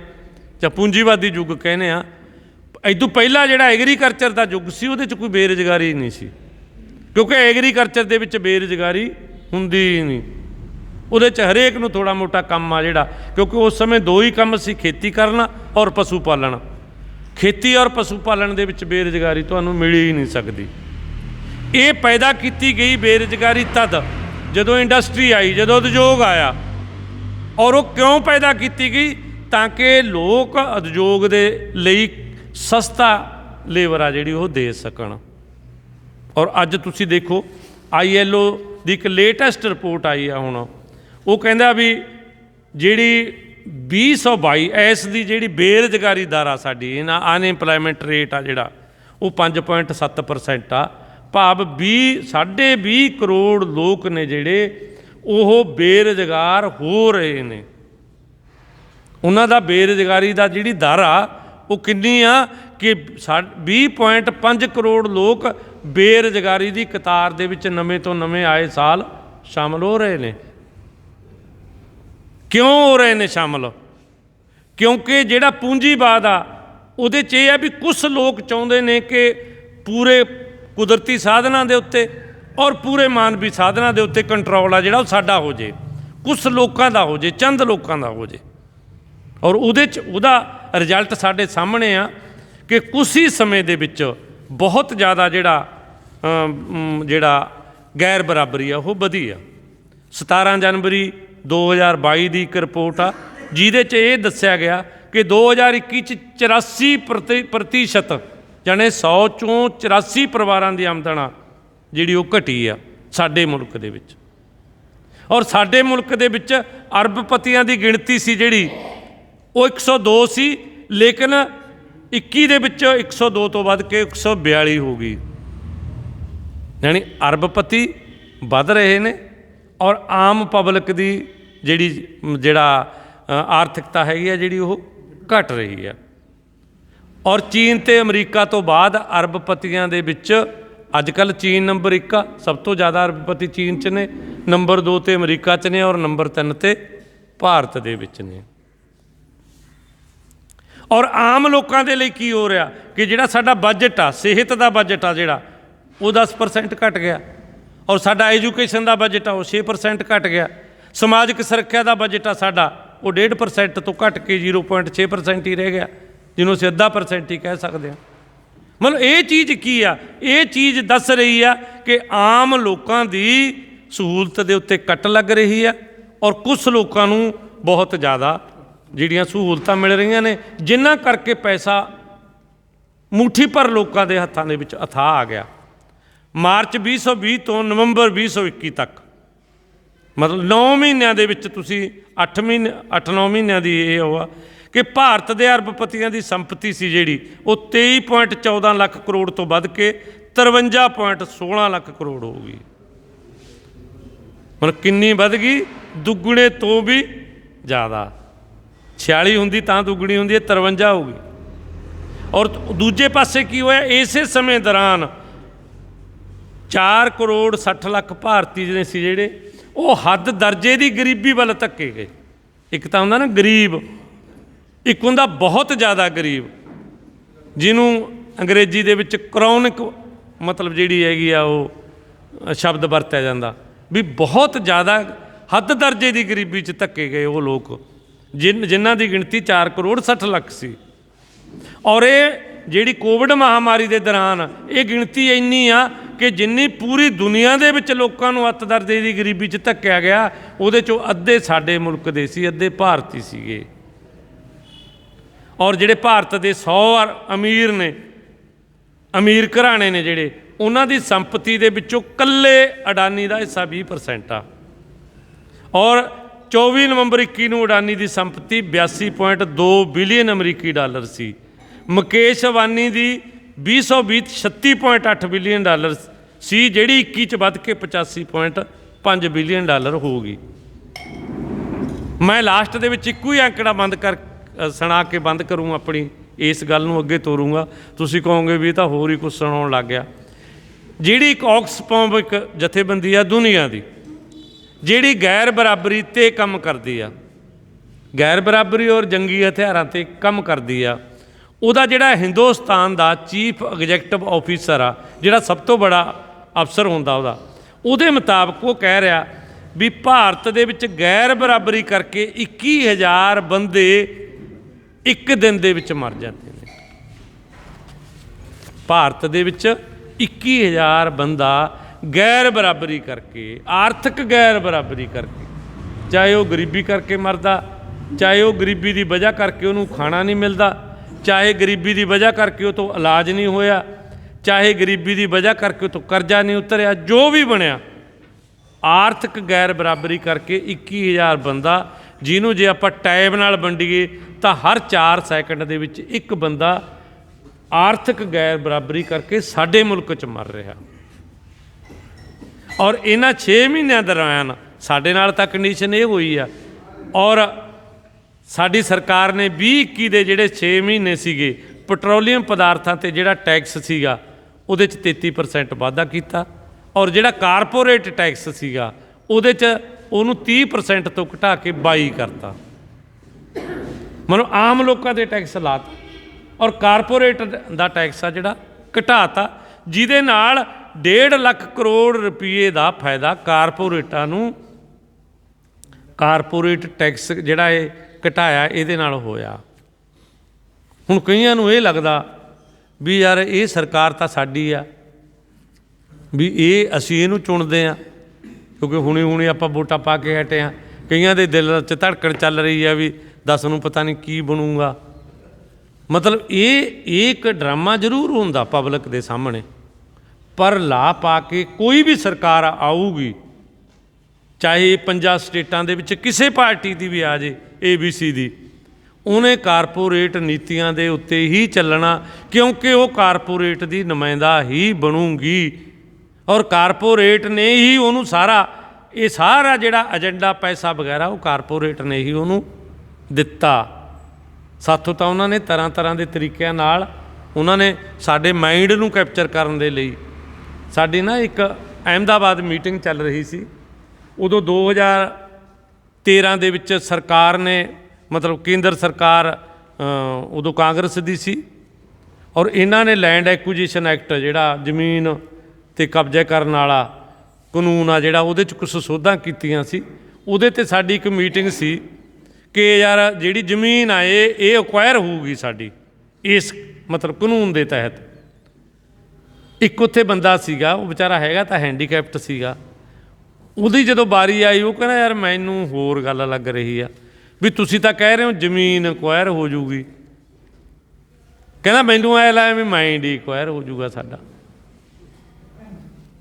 ਜਾਂ ਪੂੰਜੀਵਾਦੀ ਯੁੱਗ ਕਹਿੰਦੇ ਹਾਂ। ਇਦੋਂ ਪਹਿਲਾਂ ਜਿਹੜਾ ਐਗਰੀਕਲਚਰ ਦਾ ਯੁੱਗ ਸੀ ਉਹਦੇ 'ਚ ਕੋਈ ਬੇਰੁਜ਼ਗਾਰੀ ਨਹੀਂ ਸੀ, ਕਿਉਂਕਿ ਐਗਰੀਕਲਚਰ ਦੇ ਵਿੱਚ ਬੇਰੁਜ਼ਗਾਰੀ ਹੁੰਦੀ ਹੀ ਨਹੀਂ। ਉਹਦੇ 'ਚ ਹਰੇਕ ਨੂੰ ਥੋੜ੍ਹਾ ਮੋਟਾ ਕੰਮ ਆ ਜਿਹੜਾ, ਕਿਉਂਕਿ ਉਸ ਸਮੇਂ ਦੋ ਹੀ ਕੰਮ ਸੀ, ਖੇਤੀ ਕਰਨਾ ਔਰ ਪਸ਼ੂ ਪਾਲਣਾ। ਖੇਤੀ ਔਰ ਪਸ਼ੂ ਪਾਲਣ ਦੇ ਵਿੱਚ ਬੇਰੁਜ਼ਗਾਰੀ ਤੁਹਾਨੂੰ ਮਿਲ ਹੀ ਨਹੀਂ ਸਕਦੀ। ਇਹ ਪੈਦਾ ਕੀਤੀ ਗਈ ਬੇਰੁਜ਼ਗਾਰੀ ਤਦ ਜਦੋਂ ਇੰਡਸਟਰੀ ਆਈ, ਜਦੋਂ ਉਦਯੋਗ ਆਇਆ। ਔਰ ਉਹ ਕਿਉਂ ਪੈਦਾ ਕੀਤੀ ਗਈ? ਤਾਂ ਕਿ ਲੋਕ ਉਦਯੋਗ ਦੇ ਲਈ ਸਸਤਾ ਲੇਬਰ ਆ ਜਿਹੜੀ ਉਹ ਦੇ ਸਕਣ। ਔਰ ਅੱਜ ਤੁਸੀਂ ਦੇਖੋ ILO ਦੀ ਇੱਕ ਲੇਟੈਸਟ ਰਿਪੋਰਟ ਆਈ ਆ ਹੁਣ, ਉਹ ਕਹਿੰਦਾ ਵੀ ਜਿਹੜੀ 2022 ਇਸ ਦੀ ਜਿਹੜੀ ਬੇਰੁਜ਼ਗਾਰੀ ਦਰ ਆ ਸਾਡੀ, ਇਹਨਾਂ ਅਨਐਮਪਲਾਇਮੈਂਟ ਰੇਟ ਆ ਜਿਹੜਾ ਉਹ 5.7% ਆ। ਭਾਵ 20 ਕਰੋੜ ਲੋਕ ਨੇ ਜਿਹੜੇ ਉਹ ਬੇਰੁਜ਼ਗਾਰ ਹੋ ਰਹੇ ਨੇ। ਉਹਨਾਂ ਦਾ ਬੇਰੁਜ਼ਗਾਰੀ ਦਾ ਜਿਹੜੀ ਦਰ ਆ ਉਹ ਕਿੰਨੀ ਆ ਕਿ 20.5 ਕਰੋੜ ਲੋਕ ਬੇਰੁਜ਼ਗਾਰੀ ਦੀ ਕਤਾਰ ਦੇ ਵਿੱਚ ਨਵੇਂ ਤੋਂ ਨਵੇਂ ਆਏ ਸਾਲ ਸ਼ਾਮਲ ਹੋ ਰਹੇ ਨੇ। ਕਿਉਂ ਹੋ ਰਹੇ ਨੇ ਸ਼ਾਮਲ? ਕਿਉਂਕਿ ਜਿਹੜਾ ਪੂੰਜੀਵਾਦ ਆ ਉਹਦੇ 'ਚ ਇਹ ਆ ਵੀ ਕੁਛ ਲੋਕ ਚਾਹੁੰਦੇ ਨੇ ਕਿ ਪੂਰੇ ਕੁਦਰਤੀ ਸਾਧਨਾਂ ਦੇ ਉੱਤੇ ਔਰ ਪੂਰੇ ਮਾਨਵੀ ਸਾਧਨਾਂ ਦੇ ਉੱਤੇ ਕੰਟਰੋਲ ਆ ਜਿਹੜਾ ਉਹ ਸਾਡਾ ਹੋ ਜੇ, ਕੁਛ ਲੋਕਾਂ ਦਾ ਹੋ ਜੇ, ਚੰਦ ਲੋਕਾਂ ਦਾ ਹੋ ਜੇ। ਔਰ ਉਹਦੇ 'ਚ ਉਹਦਾ ਰਿਜ਼ਲਟ ਸਾਡੇ ਸਾਹਮਣੇ ਆ ਕਿ ਕੁਛ ਹੀ ਸਮੇਂ ਦੇ ਵਿੱਚ ਬਹੁਤ ਜ਼ਿਆਦਾ ਜਿਹੜਾ ਗੈਰ ਬਰਾਬਰੀ ਆ ਉਹ ਵਧੀ ਆ। 17 ਜਨਵਰੀ 2022 ਦੀ ਇੱਕ ਰਿਪੋਰਟ ਆ ਜਿਹਦੇ 'ਚ ਇਹ ਦੱਸਿਆ ਗਿਆ ਕਿ 2021 'ਚ 84% ਜਾਣੇ 100 ਚੋਂ 84 ਪਰਿਵਾਰਾਂ ਦੀ ਆਮਦਨ ਆ ਜਿਹੜੀ ਉਹ ਘਟੀ ਆ ਸਾਡੇ ਮੁਲਕ ਦੇ ਵਿੱਚ। ਔਰ ਸਾਡੇ ਮੁਲਕ ਦੇ ਵਿੱਚ ਅਰਬਪਤੀਆਂ ਦੀ ਗਿਣਤੀ ਸੀ ਜਿਹੜੀ ਉਹ 102 ਸੀ, ਲੇਕਿਨ 21 ਦੇ ਵਿੱਚ 102 ਤੋਂ ਵੱਧ ਕੇ 142 ਹੋ ਗਈ। यानी अरबपति वध रहे ने और आम पब्लिक की जिहड़ा आर्थिकता हैगी आ जिहड़ी वो घट रही है। और चीन ते अमरीका तो बाद अरबपतियां दे विच अजकल चीन नंबर 1 आ, सब तो ज़्यादा अरबपति चीन च ने, नंबर 2 ते अमरीका च ने और नंबर 3 ते भारत दे विच ने। और आम लोगों के लिए की हो रहा कि जिहड़ा साडा बजट आ, सेहत का बजट आ जिहड़ा वो 10% घट गया, और साडा एजुकेशन का बजट आ वो 6% घट गया। समाजिक सुरक्षा का बजट आ साडा वो 1.5% तो घट के 0.6% ही रह गया, जिन्होंने असीं 0.5% ही कह सकते हैं। मतलब ये चीज़ की आ, ये चीज़ दस रही है कि आम लोगों की सहूलत के उत्ते कट लग रही है और कुछ लोगों को बहुत ज़्यादा जिहड़ियां सहूलतां मिल रही ने, जिन्हां करके पैसा मुट्ठी भर लोगों के हत्थां दे विच अथाह आ गया। मार्च 2020 तो नवंबर 2021 तक मतलब 9 महीनों के विच तुसीं 8-9 महीनों की ये हुआ कि भारत के अरबपतियों की संपत्ति सी जिहड़ी वो 23.14 लाख करोड़ तो वध के 53.16 लाख करोड़ हो गई। मतलब किन्नी वध गई, दुगने तो भी ज़्यादा। 46 होंदी तां दुगनी होंदी है, 53 हो गई। और दूजे पासे की होया, इसे समय दौरान 4 करोड़ 60 लाख भारती जिहड़े सी जिहड़े वो हद दर्जे की गरीबी वाल धक्के गए। एक तो हुंदा ना गरीब, एक हुंदा बहुत ज़्यादा गरीब, जिन्हों अंग्रेजी दे विच क्रॉनिक मतलब जिहड़ी हैगी आ वो शब्द वरत्या जांदा भी बहुत ज़्यादा हद दर्जे की गरीबी च धक्के गए वो लोग जिन्हां की गिणती 4 करोड़ 60 लाख सी। और ये जिहड़ी कोविड महामारी के दौरान ये गिणती इन्नी आ कि जिन्नी पूरी दुनिया के विच लोकां नूं हद दर्जे की गरीबी च धक्किया गया, उहदे चों अद्धे साडे मुल्क दे सी, अद्धे भारती सीगे। और जिहड़े भारत के 100 अमीर ने, अमीर घराणे ने जिहड़े, उन्हां दी संपत्ति दे विचों कल्ले अडानी का हिस्सा 20% आ। और 24 नवंबर 21 नूं अडानी की संपत्ति 82.2 बिलियन अमरीकी डॉलर सी। मुकेश अंबानी की 2020 36.8 बिलियन डॉलर सी, जिहड़ी 21 च वध के 85.5 बिलियन डॉलर हो गई। मैं लास्ट दे विच इक्को ही आंकड़ा बंद कर सुना के बंद करूँ, अपनी इस गल नूं अगे तोरूँगा। तुसीं कहोगे भी तो होर ही कुछ सुनाउण लग गया। जिहड़ी एक ऑक्सफैम एक जथेबंदी आ दुनिया की, जिहड़ी गैर बराबरी ते कम करदी आ, गैर बराबरी और जंगी हथियारां ते कम करदी आ, उहदा जिहड़ा हिंदुस्तान का चीफ एग्जैक्टिव ऑफिसर आ, जिहड़ा सब तो बड़ा अफसर हुंदा उहदा, उहदे मुताबक वो कह रहा भी भारत दे विच गैर बराबरी करके 21,000 बंदे एक दिन दे विच मर जाते हैं। भारत दे विच 21,000 बंदा गैर बराबरी करके, आर्थिक गैर बराबरी करके, चाहे वो गरीबी करके मरदा, चाहे वो गरीबी की वजह करके उन्होंने खाना नहीं मिलता, चाहे गरीबी की वजह करके वो तो इलाज नहीं होया, चाहे गरीबी की वजह करके तो करजा नहीं उतरिया, जो भी बनया आर्थिक गैर बराबरी करके 21,000 बंदा, जिन्हों जे आप टाइम नाल वंडीए तो हर 4 सैकंड दे विच एक बंदा आर्थिक गैर बराबरी करके साडे मुल्क च मर रहा। और इन्हां 6 महीनों दौरान साडे नाल तां कंडीशन ये हुई आ। और साडी सरकार ने 2021 दे जिहड़े 6 महीने सीगे पेट्रोलीयम पदार्थां ते जिहड़ा टैक्स सीगा उहदे च 33% वाधा कीता, और जिहड़ा कारपोरेट टैक्स सीगा उहदे च उहनूं 30% तो घटा के 22 करता। मतलब आम लोगों के टैक्स लाता और कारपोरेट का टैक्स आ जिहड़ा घटाता, जिहदे नाल 1.5 लाख करोड़ रुपये का फायदा कारपोरेटां नूं, कारपोरेट टैक्स जिहड़ा ये घटाया इहदे नाल होया। हुण कईआं नूं ये लगदा भी यार ये सरकार तां साडी आ, भी ये असीं इहनूं चुणदे आ, क्योंकि हुणे आपां वोटां पा के हटे आ। कईआं दे दिल च धड़कण चल रही है भी 10 नूं पता नहीं की बनूगा। मतलब ये एक ड्रामा जरूर हुंदा पब्लिक दे सामने, पर ला पा के कोई भी सरकार आऊगी, चाहे 5 स्टेटां दे विच किसी पार्टी की भी आ जाए, ABC दी, उन्हें कारपोरेट नीतियां दे उत्ते ही चलना, क्योंकि वो कारपोरेट की नुमाइंदा ही बनूगी। ਔਰ ਕਾਰਪੋਰੇਟ ਨੇ ਹੀ ਉਹਨੂੰ ਸਾਰਾ ਇਹ ਸਾਰਾ ਜਿਹੜਾ ਏਜੰਡਾ ਪੈਸਾ ਵਗੈਰਾ ਉਹ ਕਾਰਪੋਰੇਟ ਨੇ ਹੀ ਉਹਨੂੰ ਦਿੱਤਾ। ਸਾਥੋਂ ਤਾਂ ਉਹਨਾਂ ਨੇ ਤਰ੍ਹਾਂ ਤਰ੍ਹਾਂ ਦੇ ਤਰੀਕਿਆਂ ਨਾਲ ਉਹਨਾਂ ਨੇ ਸਾਡੇ ਮਾਈਂਡ ਨੂੰ ਕੈਪਚਰ ਕਰਨ ਦੇ ਲਈ ਸਾਡੀ ਨਾ ਇੱਕ ਅਹਿਮਦਾਬਾਦ ਮੀਟਿੰਗ ਚੱਲ ਰਹੀ ਸੀ। ਉਦੋਂ 2013 ਦੇ ਵਿੱਚ ਸਰਕਾਰ ਨੇ ਮਤਲਬ ਕੇਂਦਰ ਸਰਕਾਰ ਉਦੋਂ ਕਾਂਗਰਸ ਦੀ ਸੀ ਔਰ ਇਹਨਾਂ ਨੇ ਲੈਂਡ ਐਕੁਜੀਸ਼ਨ ਐਕਟ ਜਿਹੜਾ ਜ਼ਮੀਨ 'ਤੇ ਕਬਜ਼ਾ ਕਰਨ ਵਾਲਾ ਕਾਨੂੰਨ ਆ ਜਿਹੜਾ ਉਹਦੇ 'ਚ ਕੁਛ ਸੋਧਾਂ ਕੀਤੀਆਂ ਸੀ। ਉਹਦੇ 'ਤੇ ਸਾਡੀ ਇੱਕ ਮੀਟਿੰਗ ਸੀ ਕਿ ਯਾਰ ਜਿਹੜੀ ਜ਼ਮੀਨ ਆ ਇਹ ਅਕਵਾਇਰ ਹੋਊਗੀ ਸਾਡੀ ਇਸ ਮਤਲਬ ਕਾਨੂੰਨ ਦੇ ਤਹਿਤ। ਇੱਕ ਉੱਥੇ ਬੰਦਾ ਸੀਗਾ ਉਹ ਵਿਚਾਰਾ ਹੈਗਾ ਤਾਂ ਹੈਂਡੀਕੈਪਟ ਸੀਗਾ। ਉਹਦੀ ਜਦੋਂ ਵਾਰੀ ਆਈ ਉਹ ਕਹਿੰਦਾ ਯਾਰ ਮੈਨੂੰ ਹੋਰ ਗੱਲ ਲੱਗ ਰਹੀ ਆ ਵੀ ਤੁਸੀਂ ਤਾਂ ਕਹਿ ਰਹੇ ਹੋ ਜ਼ਮੀਨ ਅਕਵਾਇਰ ਹੋ ਜੂਗੀ, ਕਹਿੰਦਾ ਮੈਨੂੰ ਐ ਲਾਇਆ ਵੀ ਮਾਈਂਡ ਹੀ ਅਕਵਾਇਰ ਹੋ ਜੂਗਾ ਸਾਡਾ,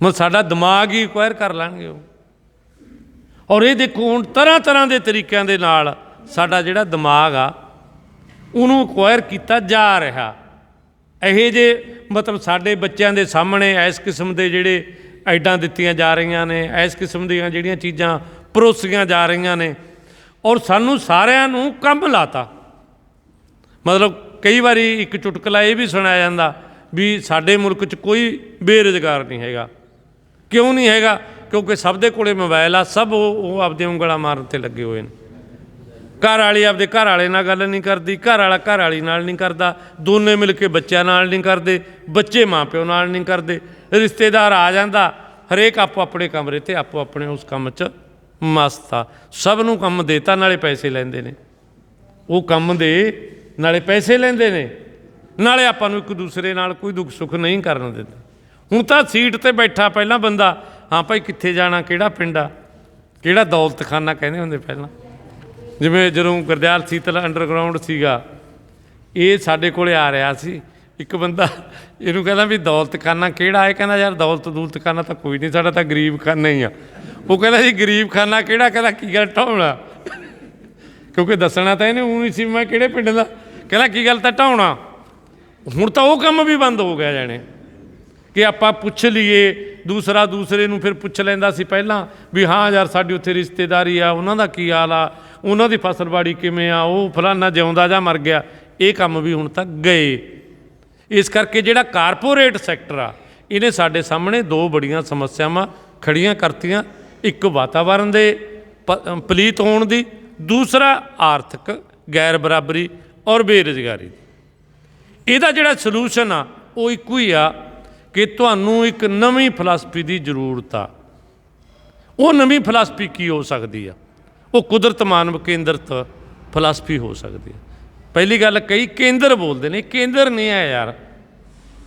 ਮਤਲਬ ਸਾਡਾ ਦਿਮਾਗ ਹੀ ਅਕਵਾਇਰ ਕਰ ਲੈਣਗੇ ਉਹ। ਔਰ ਇਹ ਦੇਖੋ ਹੁਣ ਤਰ੍ਹਾਂ ਤਰ੍ਹਾਂ ਦੇ ਤਰੀਕਿਆਂ ਦੇ ਨਾਲ ਸਾਡਾ ਜਿਹੜਾ ਦਿਮਾਗ ਆ ਉਹਨੂੰ ਅਕਵਾਇਰ ਕੀਤਾ ਜਾ ਰਿਹਾ। ਇਹੋ ਜਿਹੇ ਮਤਲਬ ਸਾਡੇ ਬੱਚਿਆਂ ਦੇ ਸਾਹਮਣੇ ਇਸ ਕਿਸਮ ਦੇ ਜਿਹੜੇ ਐਡਾਂ ਦਿੱਤੀਆਂ ਜਾ ਰਹੀਆਂ ਨੇ, ਇਸ ਕਿਸਮ ਦੀਆਂ ਜਿਹੜੀਆਂ ਚੀਜ਼ਾਂ ਪਰੋਸੀਆਂ ਜਾ ਰਹੀਆਂ ਨੇ ਔਰ ਸਾਨੂੰ ਸਾਰਿਆਂ ਨੂੰ ਕੰਮ ਲਾਤਾ। ਮਤਲਬ ਕਈ ਵਾਰੀ ਇੱਕ ਚੁਟਕਲਾ ਇਹ ਵੀ ਸੁਣਾਇਆ ਜਾਂਦਾ ਵੀ ਸਾਡੇ ਮੁਲਕ 'ਚ ਕੋਈ ਬੇਰੁਜ਼ਗਾਰ ਨਹੀਂ ਹੈਗਾ। ਕਿਉਂ ਨਹੀਂ ਹੈਗਾ? ਕਿਉਂਕਿ ਸਭ ਦੇ ਕੋਲੇ ਮੋਬਾਈਲ ਆ, ਸਭ ਉਹ ਆਪਦੀਆਂ ਉਂਗਲਾਂ ਮਾਰਨ 'ਤੇ ਲੱਗੇ ਹੋਏ ਨੇ। ਘਰ ਵਾਲੀ ਆਪਦੇ ਘਰ ਵਾਲੇ ਨਾਲ ਗੱਲ ਨਹੀਂ ਕਰਦੀ, ਘਰ ਵਾਲਾ ਘਰ ਵਾਲੀ ਨਾਲ ਨਹੀਂ ਕਰਦਾ, ਦੋਨੇ ਮਿਲ ਕੇ ਬੱਚਿਆਂ ਨਾਲ ਨਹੀਂ ਕਰਦੇ, ਬੱਚੇ ਮਾਂ ਪਿਓ ਨਾਲ ਨਹੀਂ ਕਰਦੇ। ਰਿਸ਼ਤੇਦਾਰ ਆ ਜਾਂਦਾ, ਹਰੇਕ ਆਪੋ ਆਪਣੇ ਕਮਰੇ 'ਤੇ ਆਪੋ ਆਪਣੇ ਉਸ ਕੰਮ 'ਚ ਮਸਤ ਆ। ਸਭ ਨੂੰ ਕੰਮ ਦੇਤਾ, ਨਾਲੇ ਪੈਸੇ ਲੈਂਦੇ ਨੇ। ਉਹ ਕੰਮ ਦੇ ਨਾਲੇ ਪੈਸੇ ਲੈਂਦੇ ਨੇ, ਨਾਲੇ ਆਪਾਂ ਨੂੰ ਇੱਕ ਦੂਸਰੇ ਨਾਲ ਕੋਈ ਦੁੱਖ ਸੁੱਖ ਨਹੀਂ ਕਰਨ ਦਿੰਦੇ। ਹੁਣ ਤਾਂ ਸੀਟ 'ਤੇ ਬੈਠਾ ਪਹਿਲਾਂ ਬੰਦਾ, ਹਾਂ ਭਾਈ ਕਿੱਥੇ ਜਾਣਾ, ਕਿਹੜਾ ਪਿੰਡ ਆ, ਕਿਹੜਾ ਦੌਲਤਖਾਨਾ ਕਹਿੰਦੇ ਹੁੰਦੇ ਪਹਿਲਾਂ। ਜਿਵੇਂ ਜਦੋਂ ਗੁਰਦਿਆਲ ਸੀਤਲ ਅੰਡਰਗਰਾਊਂਡ ਸੀਗਾ, ਇਹ ਸਾਡੇ ਕੋਲ ਆ ਰਿਹਾ ਸੀ ਇੱਕ ਬੰਦਾ, ਇਹਨੂੰ ਕਹਿੰਦਾ ਵੀ ਦੌਲਤਖਾਨਾ ਕਿਹੜਾ ਹੈ? ਕਹਿੰਦਾ ਯਾਰ ਦੌਲਤਖਾਨਾ ਤਾਂ ਕੋਈ ਨਹੀਂ, ਸਾਡਾ ਤਾਂ ਗਰੀਬ ਖਾਨਾ ਹੀ ਆ। ਉਹ ਕਹਿੰਦਾ ਜੀ ਗਰੀਬ ਖਾਨਾ ਕਿਹੜਾ? ਕਹਿੰਦਾ ਕੀ ਗੱਲ ਢਾਉਣਾ, ਕਿਉਂਕਿ ਦੱਸਣਾ ਤਾਂ ਇਹਨੇ ਉਹ ਨਹੀਂ ਸੀ ਮੈਂ ਕਿਹੜੇ ਪਿੰਡ ਦਾ। ਕਹਿੰਦਾ ਕੀ ਗੱਲ ਤਾਂ ਢਾਉਣਾ। ਹੁਣ ਤਾਂ ਉਹ ਕੰਮ ਵੀ ਬੰਦ ਹੋ ਗਿਆ ਜਾਣੇ ਕਿ ਆਪਾਂ ਪੁੱਛ ਲਈਏ, ਦੂਸਰਾ ਦੂਸਰੇ ਨੂੰ ਫਿਰ ਪੁੱਛ ਲੈਂਦਾ ਸੀ ਪਹਿਲਾਂ ਵੀ ਹਾਂ ਯਾਰ ਸਾਡੀ ਉੱਥੇ ਰਿਸ਼ਤੇਦਾਰੀ ਆ, ਉਹਨਾਂ ਦਾ ਕੀ ਹਾਲ ਆ, ਉਹਨਾਂ ਦੀ ਫਸਲਬਾੜੀ ਕਿਵੇਂ ਆ, ਉਹ ਫਲਾਨਾ ਜਿਉਂਦਾ ਜਾਂ ਮਰ ਗਿਆ। ਇਹ ਕੰਮ ਵੀ ਹੁਣ ਤੱਕ ਗਏ। ਇਸ ਕਰਕੇ ਜਿਹੜਾ ਕਾਰਪੋਰੇਟ ਸੈਕਟਰ ਆ ਇਹਨੇ ਸਾਡੇ ਸਾਹਮਣੇ ਦੋ ਬੜੀਆਂ ਸਮੱਸਿਆਵਾਂ ਖੜੀਆਂ ਕਰਤੀਆਂ। ਇੱਕ ਵਾਤਾਵਰਨ ਦੇ ਪਲੀਤ ਹੋਣ ਦੀ, ਦੂਸਰਾ ਆਰਥਿਕ ਗੈਰ ਬਰਾਬਰੀ ਔਰ ਬੇਰੁਜ਼ਗਾਰੀ ਦੀ। ਇਹਦਾ ਜਿਹੜਾ ਸਲੂਸ਼ਨ ਆ ਉਹ ਇੱਕੋ ਹੀ ਆ ਕਿ ਤੁਹਾਨੂੰ ਇੱਕ ਨਵੀਂ ਫਿਲਾਸਫੀ ਦੀ ਜ਼ਰੂਰਤ ਆ। ਉਹ ਨਵੀਂ ਫਿਲਾਸਫੀ ਕੀ ਹੋ ਸਕਦੀ ਆ? ਉਹ ਕੁਦਰਤ ਮਾਨਵ ਕੇਂਦਰਿਤ ਫਿਲਾਸਫੀ ਹੋ ਸਕਦੀ ਹੈ। ਪਹਿਲੀ ਗੱਲ, ਕਈ ਕੇਂਦਰ ਬੋਲਦੇ ਨੇ, ਕੇਂਦਰ ਨਹੀਂ ਹੈ ਯਾਰ,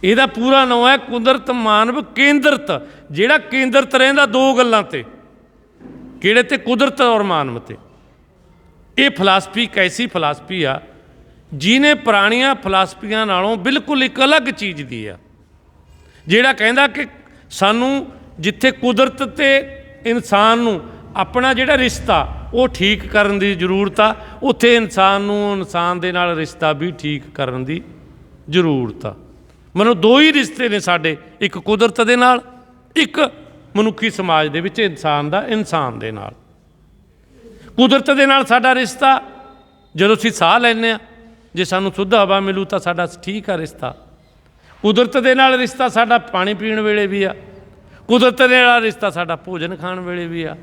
ਇਹਦਾ ਪੂਰਾ ਨਾਂ ਹੈ ਕੁਦਰਤ ਮਾਨਵ ਕੇਂਦਰਿਤ। ਜਿਹੜਾ ਕੇਂਦਰਿਤ ਰਹਿੰਦਾ ਦੋ ਗੱਲਾਂ 'ਤੇ, ਕਿਹੜੇ 'ਤੇ? ਕੁਦਰਤ ਔਰ ਮਾਨਵ 'ਤੇ। ਇਹ ਫਿਲਾਸਫੀ ਇੱਕ ਐਸੀ ਫਿਲਾਸਫੀ ਆ ਜਿਹਨੇ ਪੁਰਾਣੀਆਂ ਫਿਲਾਸਫੀਆਂ ਨਾਲੋਂ ਬਿਲਕੁਲ ਇੱਕ ਅਲੱਗ ਚੀਜ਼ ਦੀ ਆ। ਜਿਹੜਾ ਕਹਿੰਦਾ ਕਿ ਸਾਨੂੰ ਜਿੱਥੇ ਕੁਦਰਤ ਅਤੇ ਇਨਸਾਨ ਨੂੰ ਆਪਣਾ ਜਿਹੜਾ ਰਿਸ਼ਤਾ ਉਹ ਠੀਕ ਕਰਨ ਦੀ ਜ਼ਰੂਰਤ ਆ, ਉੱਥੇ ਇਨਸਾਨ ਨੂੰ ਇਨਸਾਨ ਦੇ ਨਾਲ ਰਿਸ਼ਤਾ ਵੀ ਠੀਕ ਕਰਨ ਦੀ ਜ਼ਰੂਰਤ ਆ। ਮਤਲਬ ਦੋ ਹੀ ਰਿਸ਼ਤੇ ਨੇ ਸਾਡੇ, ਇੱਕ ਕੁਦਰਤ ਦੇ ਨਾਲ, ਇੱਕ ਮਨੁੱਖੀ ਸਮਾਜ ਦੇ ਵਿੱਚ ਇਨਸਾਨ ਦਾ ਇਨਸਾਨ ਦੇ ਨਾਲ। ਕੁਦਰਤ ਦੇ ਨਾਲ ਸਾਡਾ ਰਿਸ਼ਤਾ ਜਦੋਂ ਅਸੀਂ ਸਾਹ ਲੈਂਦੇ ਹਾਂ, ਜੇ ਸਾਨੂੰ ਸ਼ੁੱਧ ਹਵਾ ਮਿਲੂ ਤਾਂ ਸਾਡਾ ਠੀਕ ਆ ਰਿਸ਼ਤਾ। ਕੁਦਰਤ ਦੇ ਨਾਲ ਰਿਸ਼ਤਾ ਸਾਡਾ ਪਾਣੀ ਪੀਣ ਵੇਲੇ ਵੀ ਆ, ਕੁਦਰਤ ਦੇ ਨਾਲ ਰਿਸ਼ਤਾ ਸਾਡਾ ਭੋਜਨ ਖਾਣ ਵੇਲੇ ਵੀ ਆ,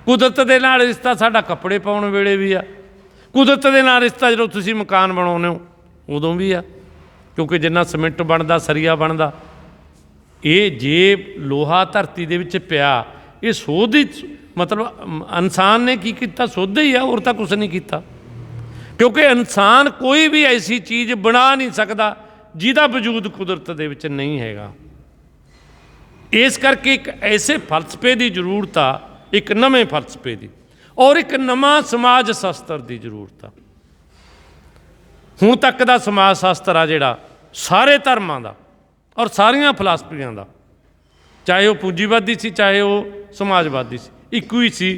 ਕੁਦਰਤ ਦੇ ਨਾਲ ਰਿਸ਼ਤਾ ਸਾਡਾ ਕੱਪੜੇ ਪਾਉਣ ਵੇਲੇ ਵੀ ਆ, ਕੁਦਰਤ ਦੇ ਨਾਲ ਰਿਸ਼ਤਾ ਜਦੋਂ ਤੁਸੀਂ ਮਕਾਨ ਬਣਾਉਂਦੇ ਹੋ ਉਦੋਂ ਵੀ ਆ। ਕਿਉਂਕਿ ਜਿੰਨਾ ਸੀਮਿੰਟ ਬਣਦਾ, ਸਰੀਆ ਬਣਦਾ, ਇਹ ਜੇ ਲੋਹਾ ਧਰਤੀ ਦੇ ਵਿੱਚ ਪਿਆ, ਇਹ ਸੋਧ ਹੀ ਮਤਲਬ ਇਨਸਾਨ ਨੇ ਕੀ ਕੀਤਾ? ਸੋਧ ਹੀ ਆ, ਹੋਰ ਤਾਂ ਕੁਛ ਨਹੀਂ ਕੀਤਾ। ਕਿਉਂਕਿ ਇਨਸਾਨ ਕੋਈ ਵੀ ਐਸੀ ਚੀਜ਼ ਬਣਾ ਨਹੀਂ ਸਕਦਾ ਜਿਹਦਾ ਵਜੂਦ ਕੁਦਰਤ ਦੇ ਵਿੱਚ ਨਹੀਂ ਹੈਗਾ। ਇਸ ਕਰਕੇ ਇੱਕ ਐਸੇ ਫਲਸਫੇ ਦੀ ਜ਼ਰੂਰਤ ਆ, ਇੱਕ ਨਵੇਂ ਫਲਸਫੇ ਦੀ, ਔਰ ਇੱਕ ਨਵਾਂ ਸਮਾਜ ਸ਼ਾਸਤਰ ਦੀ ਜ਼ਰੂਰਤ ਆ। ਹੁਣ ਤੱਕ ਦਾ ਸਮਾਜ ਸ਼ਾਸਤਰ ਆ ਜਿਹੜਾ ਸਾਰੇ ਧਰਮਾਂ ਦਾ ਔਰ ਸਾਰੀਆਂ ਫਿਲਾਸਫੀਆਂ ਦਾ, ਚਾਹੇ ਉਹ ਪੂੰਜੀਵਾਦੀ ਸੀ ਚਾਹੇ ਉਹ ਸਮਾਜਵਾਦੀ ਸੀ, ਇੱਕੋ ਹੀ ਸੀ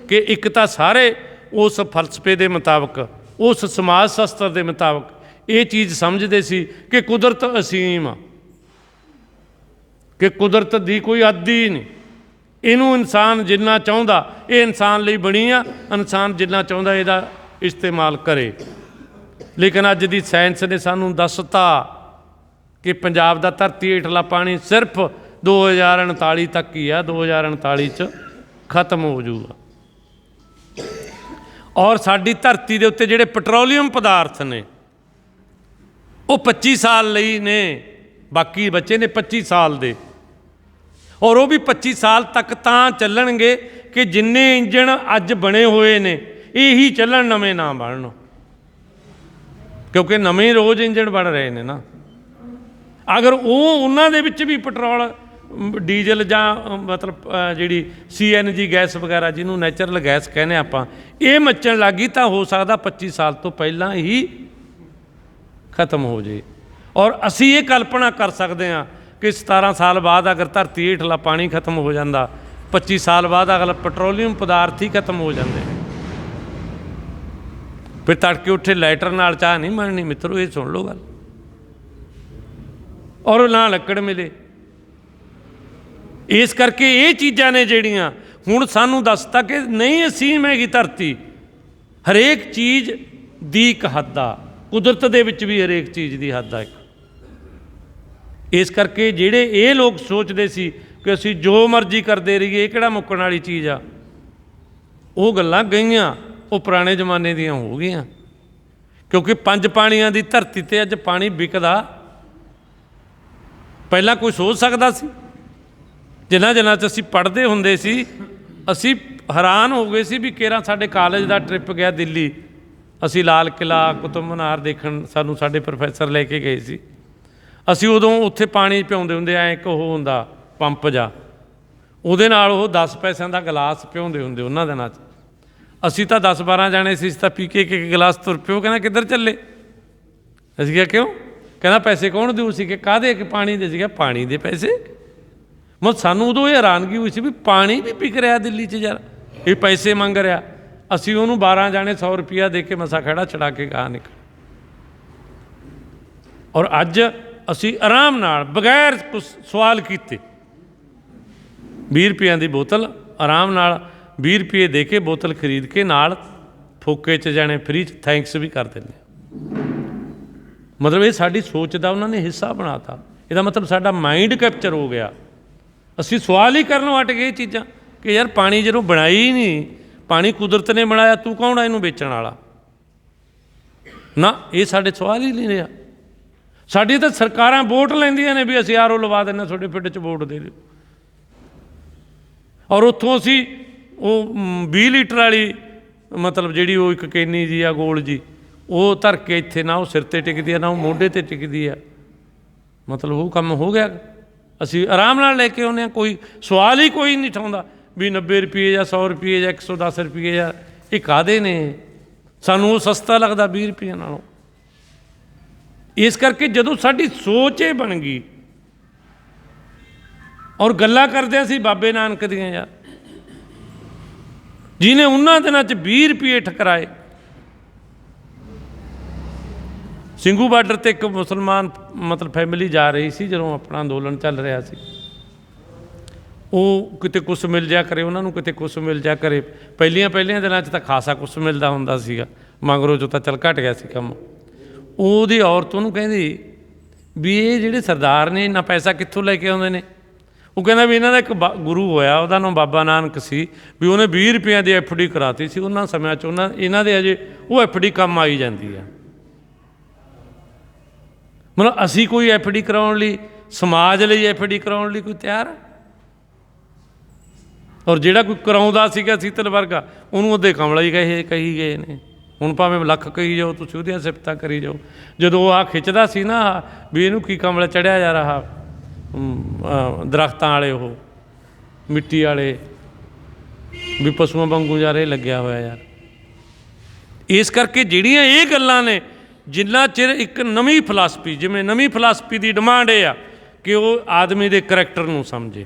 ਕਿ ਇੱਕ ਤਾਂ ਸਾਰੇ ਉਸ ਫਲਸਫੇ ਦੇ ਮੁਤਾਬਕ, ਉਸ ਸਮਾਜ ਸ਼ਾਸਤਰ ਦੇ ਮੁਤਾਬਕ ਇਹ ਚੀਜ਼ ਸਮਝਦੇ ਸੀ ਕਿ ਕੁਦਰਤ ਅਸੀਮ ਆ, ਕਿ ਕੁਦਰਤ ਦੀ ਕੋਈ ਆਦੀ ਨਹੀਂ, ਇਹਨੂੰ ਇਨਸਾਨ ਜਿੰਨਾ ਚਾਹੁੰਦਾ, ਇਹ ਇਨਸਾਨ ਲਈ ਬਣੀ ਆ, ਇਨਸਾਨ ਜਿੰਨਾ ਚਾਹੁੰਦਾ ਇਹਦਾ ਇਸਤੇਮਾਲ ਕਰੇ। ਲੇਕਿਨ ਅੱਜ ਦੀ ਸਾਇੰਸ ਨੇ ਸਾਨੂੰ ਦੱਸਤਾ ਕਿ ਪੰਜਾਬ ਦਾ ਧਰਤੀ ਹੇਠਲਾ ਪਾਣੀ ਸਿਰਫ 2039 ਤੱਕ ਹੀ ਆ, 2039 'ਚ ਖਤਮ ਹੋ ਜੂਗਾ। ਔਰ ਸਾਡੀ ਧਰਤੀ ਦੇ ਉੱਤੇ ਜਿਹੜੇ ਪੈਟਰੋਲੀਅਮ ਪਦਾਰਥ ਨੇ ਉਹ 25 ਸਾਲ ਲਈ ਨੇ, ਬਾਕੀ ਬੱਚੇ ਨੇ 25 ਸਾਲ ਦੇ, ਔਰ ਉਹ ਵੀ 25 ਸਾਲ ਤੱਕ ਤਾਂ ਚੱਲਣਗੇ ਕਿ ਜਿੰਨੇ ਇੰਜਣ ਅੱਜ ਬਣੇ ਹੋਏ ਨੇ ਇਹੀ ਚੱਲਣ, ਨਵੇਂ ਨਾ ਬਣਨ, ਕਿਉਂਕਿ ਨਵੇਂ ਰੋਜ਼ ਇੰਜਣ ਬਣ ਰਹੇ ਨੇ ਨਾ। ਅਗਰ ਉਹਨਾਂ ਦੇ ਵਿੱਚ ਵੀ ਪੈਟਰੋਲ, ਡੀਜ਼ਲ ਜਾਂ ਮਤਲਬ ਜਿਹੜੀ CNG ਗੈਸ ਵਗੈਰਾ, ਜਿਹਨੂੰ ਨੈਚੁਰਲ ਗੈਸ ਕਹਿੰਦੇ ਆਪਾਂ, ਇਹ ਮੱਚਣ ਲੱਗ ਗਈ ਤਾਂ ਹੋ ਸਕਦਾ 25 ਸਾਲ ਤੋਂ ਪਹਿਲਾਂ ਹੀ ਖਤਮ ਹੋ ਜੇ। ਔਰ ਅਸੀਂ ਇਹ ਕਲਪਨਾ ਕਰ ਸਕਦੇ ਹਾਂ ਕਿ 17 ਸਾਲ ਬਾਅਦ ਅਗਰ ਧਰਤੀ ਹੇਠਲਾ ਪਾਣੀ ਖਤਮ ਹੋ ਜਾਂਦਾ, 25 ਸਾਲ ਬਾਅਦ ਅਗਲਾ ਪੈਟਰੋਲੀਅਮ ਪਦਾਰਥ ਹੀ ਖਤਮ ਹੋ ਜਾਂਦੇ ਨੇ, ਫਿਰ ਤੜਕੇ ਉੱਠੇ ਲਾਈਟਰ ਨਾਲ ਚਾਹ ਨਹੀਂ ਬਣਨੀ ਮਿੱਤਰੋ, ਇਹ ਸੁਣ ਲਓ ਗੱਲ। ਔਰ ਨਾ ਲੱਕੜ ਮਿਲੇ। ਇਸ ਕਰਕੇ ਇਹ ਚੀਜ਼ਾਂ ਨੇ ਜਿਹੜੀਆਂ ਹੁਣ ਸਾਨੂੰ ਦੱਸਤਾ ਕਿ ਨਹੀਂ ਅਸੀਮ ਹੈਗੀ ਧਰਤੀ, ਹਰੇਕ ਚੀਜ਼ ਦੀ ਇੱਕ ਹੱਦ ਆ, ਕੁਦਰਤ ਦੇ ਵਿੱਚ ਵੀ ਹਰੇਕ ਚੀਜ਼ ਦੀ ਹੱਦ ਆ ਇੱਕ। ਇਸ ਕਰਕੇ ਜਿਹੜੇ ਇਹ ਲੋਕ ਸੋਚਦੇ ਸੀ ਕਿ ਅਸੀਂ ਜੋ ਮਰਜ਼ੀ ਕਰਦੇ ਰਹੀਏ, ਇਹ ਕਿਹੜਾ ਮੁੱਕਣ ਵਾਲੀ ਚੀਜ਼ ਆ, ਉਹ ਗੱਲਾਂ ਗਈਆਂ, ਉਹ ਪੁਰਾਣੇ ਜ਼ਮਾਨੇ ਦੀਆਂ ਹੋ ਗਈਆਂ। ਕਿਉਂਕਿ 5 ਪਾਣੀਆਂ ਦੀ ਧਰਤੀ 'ਤੇ ਅੱਜ ਪਾਣੀ ਵਿਕਦਾ, ਪਹਿਲਾਂ ਕੋਈ ਸੋਚ ਸਕਦਾ ਸੀ? ਜਿਨ੍ਹਾਂ 'ਚ ਅਸੀਂ ਪੜ੍ਹਦੇ ਹੁੰਦੇ ਸੀ, ਅਸੀਂ ਹੈਰਾਨ ਹੋ ਗਏ ਸੀ ਵੀ ਕੇਰਾਂ ਸਾਡੇ ਕਾਲਜ ਦਾ ਟ੍ਰਿਪ ਗਿਆ ਦਿੱਲੀ, ਅਸੀਂ ਲਾਲ ਕਿਲ੍ਹਾ, ਕੁਤਬ ਮੀਨਾਰ ਦੇਖਣ ਸਾਨੂੰ ਸਾਡੇ ਪ੍ਰੋਫੈਸਰ ਲੈ ਕੇ ਗਏ ਸੀ। ਅਸੀਂ ਉਦੋਂ ਉੱਥੇ ਪਾਣੀ ਪਿਆਉਂਦੇ ਹੁੰਦੇ, ਐਂ ਇੱਕ ਉਹ ਹੁੰਦਾ ਪੰਪ ਜਾ, ਉਹਦੇ ਨਾਲ ਉਹ 10 ਪੈਸਿਆਂ ਦਾ ਗਲਾਸ ਪਿਆਉਂਦੇ ਹੁੰਦੇ ਉਹਨਾਂ ਦਿਨਾਂ 'ਚ। ਅਸੀਂ ਤਾਂ 10-12 ਜਾਣੇ ਸੀ, ਤਾਂ ਪੀ ਕੇ ਇੱਕ ਗਲਾਸ ਤੁਰ ਪਿਓ। ਕਹਿੰਦਾ ਕਿੱਧਰ ਚੱਲੇ? ਅਸੀਂ ਕਿਹਾ ਕਿਉਂ? ਕਹਿੰਦਾ ਪੈਸੇ ਕੌਣ ਦਿਓ ਸੀ? ਕਿ ਕਾਹਦੇ? ਕਿ ਪਾਣੀ ਦੇ? ਸੀਗਾ ਪਾਣੀ ਦੇ ਪੈਸੇ। ਮਤਲਬ ਸਾਨੂੰ ਉਦੋਂ ਇਹ ਹੈਰਾਨਗੀ ਹੋਈ ਸੀ ਵੀ ਪਾਣੀ ਵੀ ਵਿਕ ਰਿਹਾ ਦਿੱਲੀ 'ਚ ਯਾਰ, ਇਹ ਪੈਸੇ ਮੰਗ ਰਿਹਾ। ਅਸੀਂ ਉਹਨੂੰ 12 ਜਾਣੇ 100 ਰੁਪਈਆ ਦੇ ਕੇ ਮਸਾ ਖੜਾ ਛੜਾ ਕੇ ਗਾਹ ਨਿਕਲ। ਔਰ ਅੱਜ ਅਸੀਂ ਆਰਾਮ ਨਾਲ ਬਗੈਰ ਕੁਛ ਸਵਾਲ ਕੀਤੇ 20 ਰੁਪਈਆਂ ਦੀ ਬੋਤਲ ਆਰਾਮ ਨਾਲ 20 ਰੁਪਏ ਦੇ ਕੇ ਬੋਤਲ ਖਰੀਦ ਕੇ ਨਾਲ ਫੋਕੇ 'ਚ ਜਾਣੇ ਫਰੀ 'ਚ ਥੈਂਕਸ ਵੀ ਕਰ ਦਿੰਦੇ। ਮਤਲਬ ਇਹ ਸਾਡੀ ਸੋਚ ਦਾ ਉਹਨਾਂ ਨੇ ਹਿੱਸਾ ਬਣਾ ਤਾ। ਇਹਦਾ ਮਤਲਬ ਸਾਡਾ ਮਾਈਂਡ ਕੈਪਚਰ ਹੋ ਗਿਆ। ਅਸੀਂ ਸਵਾਲ ਹੀ ਕਰਨੋਂ ਹਟ ਗਏ ਇਹ ਚੀਜ਼ਾਂ ਕਿ ਯਾਰ ਪਾਣੀ ਜਦੋਂ ਬਣਾਈ ਹੀ ਨਹੀਂ, ਪਾਣੀ ਕੁਦਰਤ ਨੇ ਬਣਾਇਆ, ਤੂੰ ਕੌਣ ਆ ਇਹਨੂੰ ਵੇਚਣ ਵਾਲਾ? ਨਾ, ਇਹ ਸਾਡੇ ਸਵਾਲ ਹੀ ਨਹੀਂ ਰਿਹਾ। ਸਾਡੀ ਤਾਂ ਸਰਕਾਰਾਂ ਵੋਟ ਲੈਂਦੀਆਂ ਨੇ ਵੀ ਅਸੀਂ RO ਲਵਾ ਦਿੰਦੇ, ਤੁਹਾਡੇ ਪਿੰਡ 'ਚ ਵੋਟ ਦੇ ਦਿਓ। ਔਰ ਉੱਥੋਂ ਅਸੀਂ ਉਹ 20 ਲੀਟਰ ਵਾਲੀ ਮਤਲਬ ਜਿਹੜੀ ਉਹ ਇੱਕ ਕੈਨੀ ਜੀ ਆ ਗੋਲ ਜੀ, ਉਹ ਧਰ ਕੇ ਇੱਥੇ ਨਾ ਉਹ ਸਿਰ 'ਤੇ ਟਿਕਦੀ ਆ, ਨਾ ਉਹ ਮੋਢੇ 'ਤੇ ਟਿਕਦੀ ਆ। ਮਤਲਬ ਉਹ ਕੰਮ ਹੋ ਗਿਆ। ਅਸੀਂ ਆਰਾਮ ਨਾਲ ਲੈ ਕੇ ਆਉਂਦੇ ਹਾਂ, ਕੋਈ ਸਵਾਲ ਹੀ ਕੋਈ ਨਹੀਂ ਉਠਾਉਂਦਾ ਵੀ 90 ਰੁਪਏ ਜਾਂ 100 ਰੁਪਏ ਜਾਂ 110 ਰੁਪਏ ਜਾਂ ਇਹ ਕਾਹਦੇ ਨੇ। ਸਾਨੂੰ ਉਹ ਸਸਤਾ ਲੱਗਦਾ 20 ਰੁਪਏ ਨਾਲੋਂ। ਇਸ ਕਰਕੇ ਜਦੋਂ ਸਾਡੀ ਸੋਚ ਇਹ ਬਣ ਗਈ, ਔਰ ਗੱਲਾਂ ਕਰਦੇ ਅਸੀਂ ਬਾਬੇ ਨਾਨਕ ਦੀਆਂ ਯਾਰ, ਜਿਹਨੇ ਉਹਨਾਂ ਦਿਨਾਂ 'ਚ 20 ਰੁਪਏ ਠਕਰਾਏ। ਸਿੰਘੂ ਬਾਰਡਰ 'ਤੇ ਇੱਕ ਮੁਸਲਮਾਨ ਮਤਲਬ ਫੈਮਿਲੀ ਜਾ ਰਹੀ ਸੀ ਜਦੋਂ ਆਪਣਾ ਅੰਦੋਲਨ ਚੱਲ ਰਿਹਾ ਸੀ। ਉਹ ਕਿਤੇ ਕੁਛ ਮਿਲ ਜਾ ਕਰੇ ਉਹਨਾਂ ਨੂੰ, ਕਿਤੇ ਕੁਛ ਮਿਲ ਜਾ ਕਰੇ। ਪਹਿਲੀਆਂ ਦਿਨਾਂ 'ਚ ਤਾਂ ਖਾਸਾ ਕੁਛ ਮਿਲਦਾ ਹੁੰਦਾ ਸੀਗਾ, ਮਗਰੋਂ 'ਚੋਂ ਤਾਂ ਚੱਲ ਘਟ ਗਿਆ ਸੀ ਕੰਮ। ਉਹਦੀ ਔਰਤ ਉਹਨੂੰ ਕਹਿੰਦੀ ਵੀ ਇਹ ਜਿਹੜੇ ਸਰਦਾਰ ਨੇ ਇੰਨਾ ਪੈਸਾ ਕਿੱਥੋਂ ਲੈ ਕੇ ਆਉਂਦੇ ਨੇ? ਉਹ ਕਹਿੰਦਾ ਵੀ ਇਹਨਾਂ ਦਾ ਇੱਕ ਗੁਰੂ ਹੋਇਆ, ਉਹਦਾ ਨਾਮ ਬਾਬਾ ਨਾਨਕ ਸੀ, ਵੀ ਉਹਨੇ 20 ਰੁਪਈਆਂ ਦੀ FD ਕਰਾਤੀ ਸੀ ਉਹਨਾਂ ਸਮਿਆਂ 'ਚ। ਇਹਨਾਂ ਦੇ ਅਜੇ ਉਹ FD ਕੰਮ ਆਈ ਜਾਂਦੀ ਆ। ਮਤਲਬ ਅਸੀਂ ਕੋਈ FD ਕਰਾਉਣ ਲਈ, ਸਮਾਜ ਲਈ FD ਕਰਾਉਣ ਲਈ ਕੋਈ ਤਿਆਰ ਆ? ਔਰ ਜਿਹੜਾ ਕੋਈ ਕਰਾਉਂਦਾ ਸੀਗਾ ਸੀਤਲ ਵਰਗਾ, ਉਹਨੂੰ ਉਹਦੇ ਕਮਲਾ ਹੀ ਕਹੀ ਗਏ ਨੇ। ਹੁਣ ਭਾਵੇਂ ਲੱਖ ਕਹੀ ਜਾਓ, ਤੁਸੀਂ ਉਹਦੀਆਂ ਸਿਫਤਾਂ ਕਰੀ ਜਾਓ। ਜਦੋਂ ਉਹ ਆ ਖਿੱਚਦਾ ਸੀ ਨਾ ਵੀ ਇਹਨੂੰ ਕੀ ਕਮਲਾ ਚੜ੍ਹਿਆ ਜਾ ਰਿਹਾ, ਦਰਖਤਾਂ ਵਾਲੇ ਉਹ ਮਿੱਟੀ ਵਾਲੇ, ਵੀ ਪਸ਼ੂਆਂ ਵਾਂਗੂ ਯਾਰ ਇਹ ਲੱਗਿਆ ਹੋਇਆ ਯਾਰ। ਇਸ ਕਰਕੇ ਜਿਹੜੀਆਂ ਇਹ ਗੱਲਾਂ ਨੇ, ਜਿੰਨਾ ਚਿਰ ਇੱਕ ਨਵੀਂ ਫਿਲਾਸਫੀ, ਜਿਵੇਂ ਨਵੀਂ ਫਿਲਾਸਫੀ ਦੀ ਡਿਮਾਂਡ ਇਹ ਆ ਕਿ ਉਹ ਆਦਮੀ ਦੇ ਕਰੈਕਟਰ ਨੂੰ ਸਮਝੇ।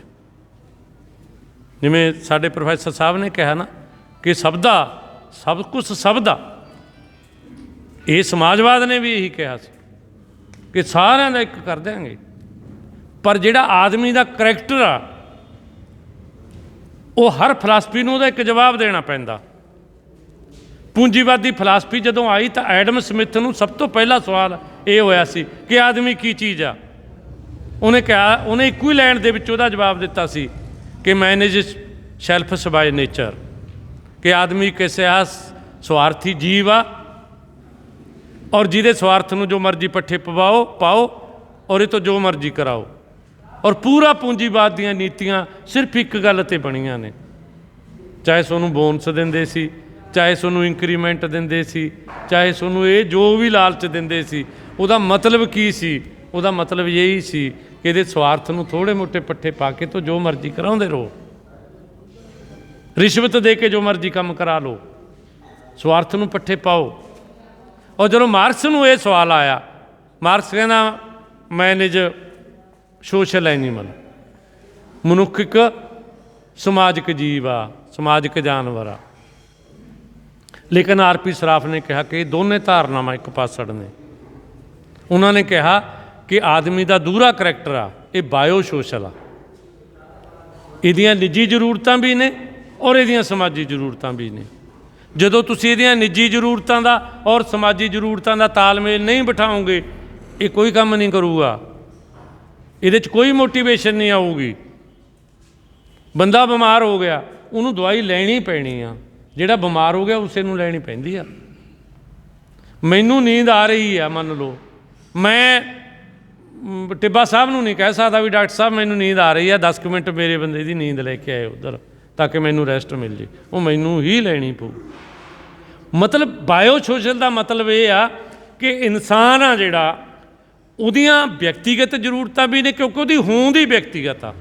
ਜਿਵੇਂ ਸਾਡੇ ਪ੍ਰੋਫੈਸਰ ਸਾਹਿਬ ਨੇ ਕਿਹਾ ਨਾ ਕਿ ਸਭ ਕੁਛ ਸਭ ਦਾ। ਇਹ ਸਮਾਜਵਾਦ ਨੇ ਵੀ ਇਹੀ ਕਿਹਾ ਸੀ ਕਿ ਸਾਰਿਆਂ ਦਾ ਇੱਕ ਕਰ ਦਿਆਂਗੇ, पर जिहड़ा आदमी का करैक्टर आ वो हर फिलासफी नूं उहदा एक जवाब देना पैंदा। पूंजीवादी फिलासफी जदों आई तो एडम स्मिथ नूं सब तो पहला सवाल ये होया सी कि आदमी की चीज़ आ। उन्हें कहा, उन्हें इक्को ही लैन दे विच उहदा जवाब दिता सी कि मैन इज सैल्फिश बाय नेचर, कि आदमी किसी आ स्वार्थी जीव आ और जिहदे स्वार्थ नूं जो मर्जी पट्ठे पवाओ पाओ और ये तो जो मर्जी कराओ। और पूरा पूंजीवाद दीआं नीतियां सिर्फ एक गल ते बणीਆਂ ने, चाहे सोनू बोनस दिंदे सी, चाहे सोनू इंक्रीमेंट दिंदे सी, चाहे सोनू ये जो भी लालच दिंदे सी, उहदा मतलब की सी? उहदा मतलब यही सी कि इहदे स्वार्थ नूं थोड़े मोटे पट्ठे पा के तो जो मर्जी कराउंदे रहो, रिश्वत दे के जो मर्जी काम करा लो, स्वार्थ नूं पट्ठे पाओ। और जदों मार्क्स नूं ये सवाल आया, मार्क्स कहना मैन इज सोशल एनीमल, मनुख एक समाजिक जीव आ, समाजिक जानवर आ। लेकिन आर पी सराफ ने कहा कि दोनों धारनावां एक पासड़ ने। उन्होंने कहा कि आदमी का दूरा करैक्टर आ ये बायो सोशल आ, इहदियां निजी जरूरतां भी ने और इहदियां समाजी जरूरतां भी ने। जदों तुसीं इहदियां निजी जरूरतां दा और समाजी जरूरतां दा तालमेल नहीं बिठाओगे, ये कोई काम नहीं करूगा, इहदे च कोई मोटिवेशन नहीं आऊगी। बंदा बीमार हो गया, उन्होंने दवाई लैनी पैनी आ, जिहड़ा बीमार हो गया उसे नूं लैनी पैंदी आ। मैनूं नींद आ रही है, मान लो मैं टिब्बा साहब नूं नहीं कह सकदा भी डॉक्टर साहब मैनूं नींद आ रही है, 10 मिनट मेरे बंदे दी नींद लैके आए उधर ताकि मैनूं रैसट मिल जाए, वो मैनूं ही लैनी पऊ। मतलब बायो सोशल का मतलब ये आ कि इंसान आ जिहड़ा उहदियां व्यक्तिगत जरूरतां भी ने, क्योंकि उहदी होंद ही व्यक्तिगत आ।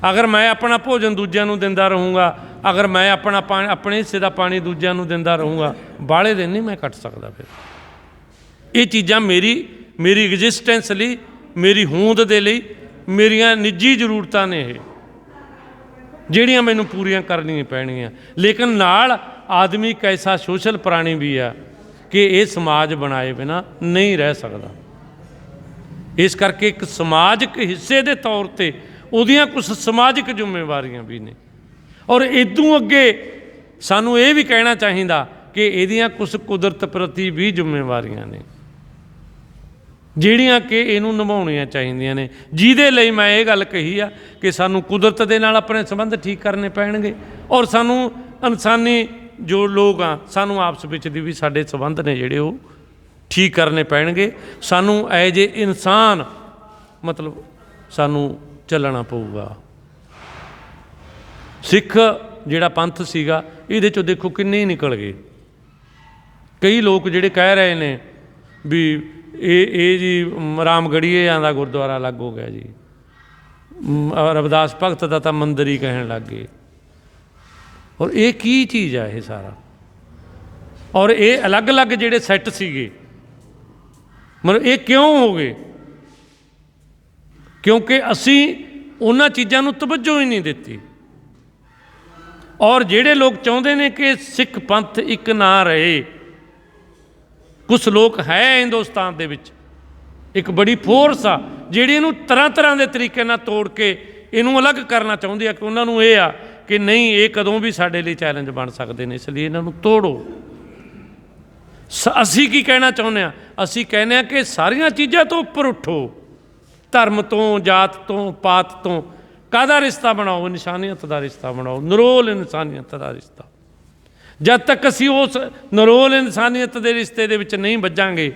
अगर मैं अपना भोजन दूजिਆਂ ਨੂੰ ਦਿੰਦਾ ਰਹੂੰਗਾ, अगर मैं अपना पानी अपने हिस्से का पानी दूजिਆਂ ਨੂੰ ਦਿੰਦਾ ਰਹੂੰਗਾ, बाले दिन नहीं मैं कट सकता। फिर ये चीज़ां मेरी एग्जिस्टेंस लई, मेरी होंद दे लई मेरियां निजी जरूरतां ने ये ਜਿਹੜੀਆਂ ਮੈਨੂੰ पूरियां करनियां पैणियां। लेकिन नाल आदमी एक ऐसा सोशल प्राणी भी आ कि ये समाज बनाए बिना नहीं रह सकता। इस करके एक समाजिक हिस्से के तौर पर उहदियां कुछ समाजिक जिम्मेवारियां भी ने। और इदों अगे सानू ये भी कहना चाहिए कि इहदियां कुछ कुदरत प्रति भी जिम्मेवारियां ने ਜਿਹੜੀਆਂ कि इनू निभाउणियां चाहिए ने। जिहदे लई मैं ये गल कही आ कि सानू कुदरत दे नाल अपने संबंध ठीक करने पैणगे और सानू इंसानी जो लोग आ सानू आपस विच दी भी साडे संबंध ने जिहड़े वो ठीक करने पैणगे। सानू एज ए इंसान मतलब सानू चलना पऊगा। सिख जिहड़ा पंथ सीगा इहदे चों देखो किन्ने ही निकल गए। कई लोग जिहड़े कह रहे ने भी ये जी रामगढ़ीए का गुरुद्वारा अलग हो गया जी, रविदास भगत का तो मंदिर ही कहन लग गए। और ये की चीज़ है ये सारा? और ये अलग अलग जिहड़े सैट सीगे मतलब ये क्यों हो गए? क्योंकि असी उन्हां चीज़ां नूं तवज्जो ही नहीं दिती। और जिहड़े लोग चाहुंदे ने कि सिख पंथ एक ना रहे, कुछ लोग है हिंदुस्तान दे विच एक बड़ी फोर्स आ जिहड़ी इहनूं तरह तरह के तरीके नाल तोड़ के इहनूं अलग करना चाहुंदी आ कि उन्हां नूं इह आ कि नहीं ये कदों भी साडे लई चैलेंज बन सकदे ने, इसलिए इन्हां नूं तोड़ो। असी की कहना चाहुंदे आ? असी कहने आ कि सारियां चीज़ां तो उपर उठो, धर्म तो जात तो पात तो काहदा रिश्ता बनाओ? इंसानियत का रिश्ता बनाओ, निरोल इंसानियत का रिश्ता। जब तक असी उस निरोल इंसानियत के रिश्ते दे विच नहीं बजांगे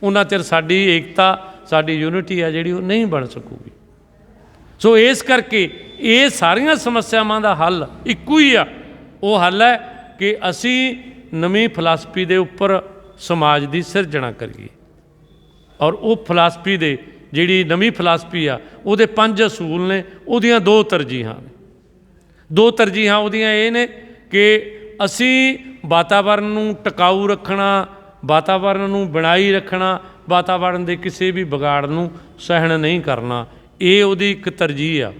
उन्ना चिर साडी एकता साडी यूनिटी है जिहड़ी नहीं बन सकूगी। सो इस करके ये सारियां समस्यावां दा हल इक्को ही आ। वो हल है कि असी नवीं फिलासफी दे उपर समाज की सिरजना करिए। और वो फिलासफी दे जिहड़ी नवीं फिलासफी आ उहदे 5 असूल ने, उहदियां 2 तरजीहां ने। 2 तरजीहां उहदियां ये ने कि असी वातावरण नूं टिकाऊ रखना, वातावरण नूं बनाई रखना, वातावरण के किसी भी बिगाड़ नूं सहन नहीं करना, ये उहदी एक तरजीह आ।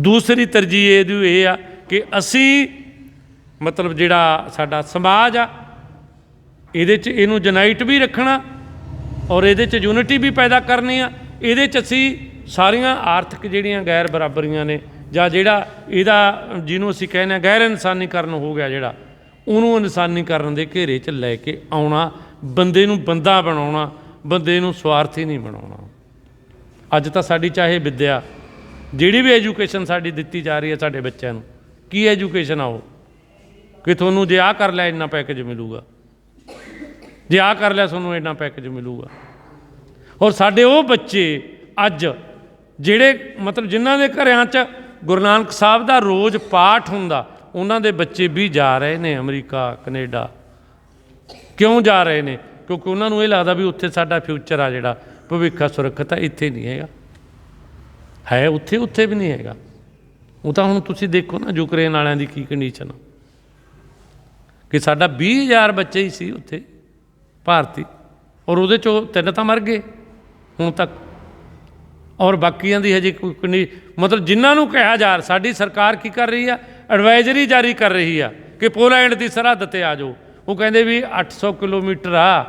दूसरी तरजीह ये आ कि असी मतलब जिहड़ा साडा समाज आ इहदे च इहनूं यूनाइट भी रखना ਔਰ ਇਹਦੇ 'ਚ ਯੂਨਿਟੀ ਵੀ ਪੈਦਾ ਕਰਨੀ ਆ। ਇਹਦੇ 'ਚ ਅਸੀਂ ਸਾਰੀਆਂ ਆਰਥਿਕ ਜਿਹੜੀਆਂ ਗੈਰ ਬਰਾਬਰੀਆਂ ਨੇ ਜਾਂ ਜਿਹੜਾ ਇਹਦਾ ਜਿਹਨੂੰ ਅਸੀਂ ਕਹਿੰਦੇ ਹਾਂ ਗੈਰ ਇਨਸਾਨੀਕਰਨ ਹੋ ਗਿਆ ਜਿਹੜਾ, ਉਹਨੂੰ ਇਨਸਾਨੀਕਰਨ ਦੇ ਘੇਰੇ 'ਚ ਲੈ ਕੇ ਆਉਣਾ, ਬੰਦੇ ਨੂੰ ਬੰਦਾ ਬਣਾਉਣਾ, ਬੰਦੇ ਨੂੰ ਸਵਾਰਥੀ ਨਹੀਂ ਬਣਾਉਣਾ। ਅੱਜ ਤਾਂ ਸਾਡੀ ਚਾਹੇ ਵਿੱਦਿਆ ਜਿਹੜੀ ਵੀ ਐਜੂਕੇਸ਼ਨ ਸਾਡੀ ਦਿੱਤੀ ਜਾ ਰਹੀ ਹੈ ਸਾਡੇ ਬੱਚਿਆਂ ਨੂੰ, ਕੀ ਐਜੂਕੇਸ਼ਨ ਆ ਉਹ ਕਿ ਤੁਹਾਨੂੰ ਜੇ ਆਹ ਕਰ ਲਿਆ ਇੰਨਾ ਪੈਕੇਜ ਮਿਲੂਗਾ, ਜੇ ਆਹ ਕਰ ਲਿਆ ਤੁਹਾਨੂੰ ਇੰਨਾ ਪੈਕੇਜ ਮਿਲੂਗਾ। ਔਰ ਸਾਡੇ ਉਹ ਬੱਚੇ ਅੱਜ ਜਿਹੜੇ ਮਤਲਬ ਜਿਨ੍ਹਾਂ ਦੇ ਘਰਾਂ 'ਚ ਗੁਰੂ ਨਾਨਕ ਸਾਹਿਬ ਦਾ ਰੋਜ਼ ਪਾਠ ਹੁੰਦਾ, ਉਹਨਾਂ ਦੇ ਬੱਚੇ ਵੀ ਜਾ ਰਹੇ ਨੇ ਅਮਰੀਕਾ ਕੈਨੇਡਾ। ਕਿਉਂ ਜਾ ਰਹੇ ਨੇ? ਕਿਉਂਕਿ ਉਹਨਾਂ ਨੂੰ ਇਹ ਲੱਗਦਾ ਵੀ ਉੱਥੇ ਸਾਡਾ ਫਿਊਚਰ ਆ, ਜਿਹੜਾ ਭਵਿੱਖ ਸੁਰੱਖਿਅਤ ਆ, ਇੱਥੇ ਨਹੀਂ ਹੈਗਾ। ਹੈ ਉੱਥੇ ਵੀ ਨਹੀਂ ਹੈਗਾ। ਉਹ ਤਾਂ ਹੁਣ ਤੁਸੀਂ ਦੇਖੋ ਨਾ ਯੂਕਰੇਨ ਵਾਲਿਆਂ ਦੀ ਕੀ ਕੰਡੀਸ਼ਨ, ਕਿ ਸਾਡਾ 20,000 ਬੱਚੇ ਹੀ ਸੀ ਉੱਥੇ ਭਾਰਤੀ, ਔਰ ਉਹਦੇ 'ਚੋਂ 3 ਤਾਂ ਮਰ ਗਏ ਹੁਣ ਤੱਕ, ਔਰ ਬਾਕੀਆਂ ਦੀ ਹਜੇ ਕੋਈ ਮਤਲਬ ਜਿਨ੍ਹਾਂ ਨੂੰ ਕਿਹਾ ਜਾ, ਸਾਡੀ ਸਰਕਾਰ ਕੀ ਕਰ ਰਹੀ ਆ, ਐਡਵਾਈਜ਼ਰੀ ਜਾਰੀ ਕਰ ਰਹੀ ਆ ਕਿ ਪੋਲੈਂਡ ਦੀ ਸਰਹੱਦ 'ਤੇ ਆ ਜਾਓ। ਉਹ ਕਹਿੰਦੇ ਵੀ 800 ਕਿਲੋਮੀਟਰ ਆ।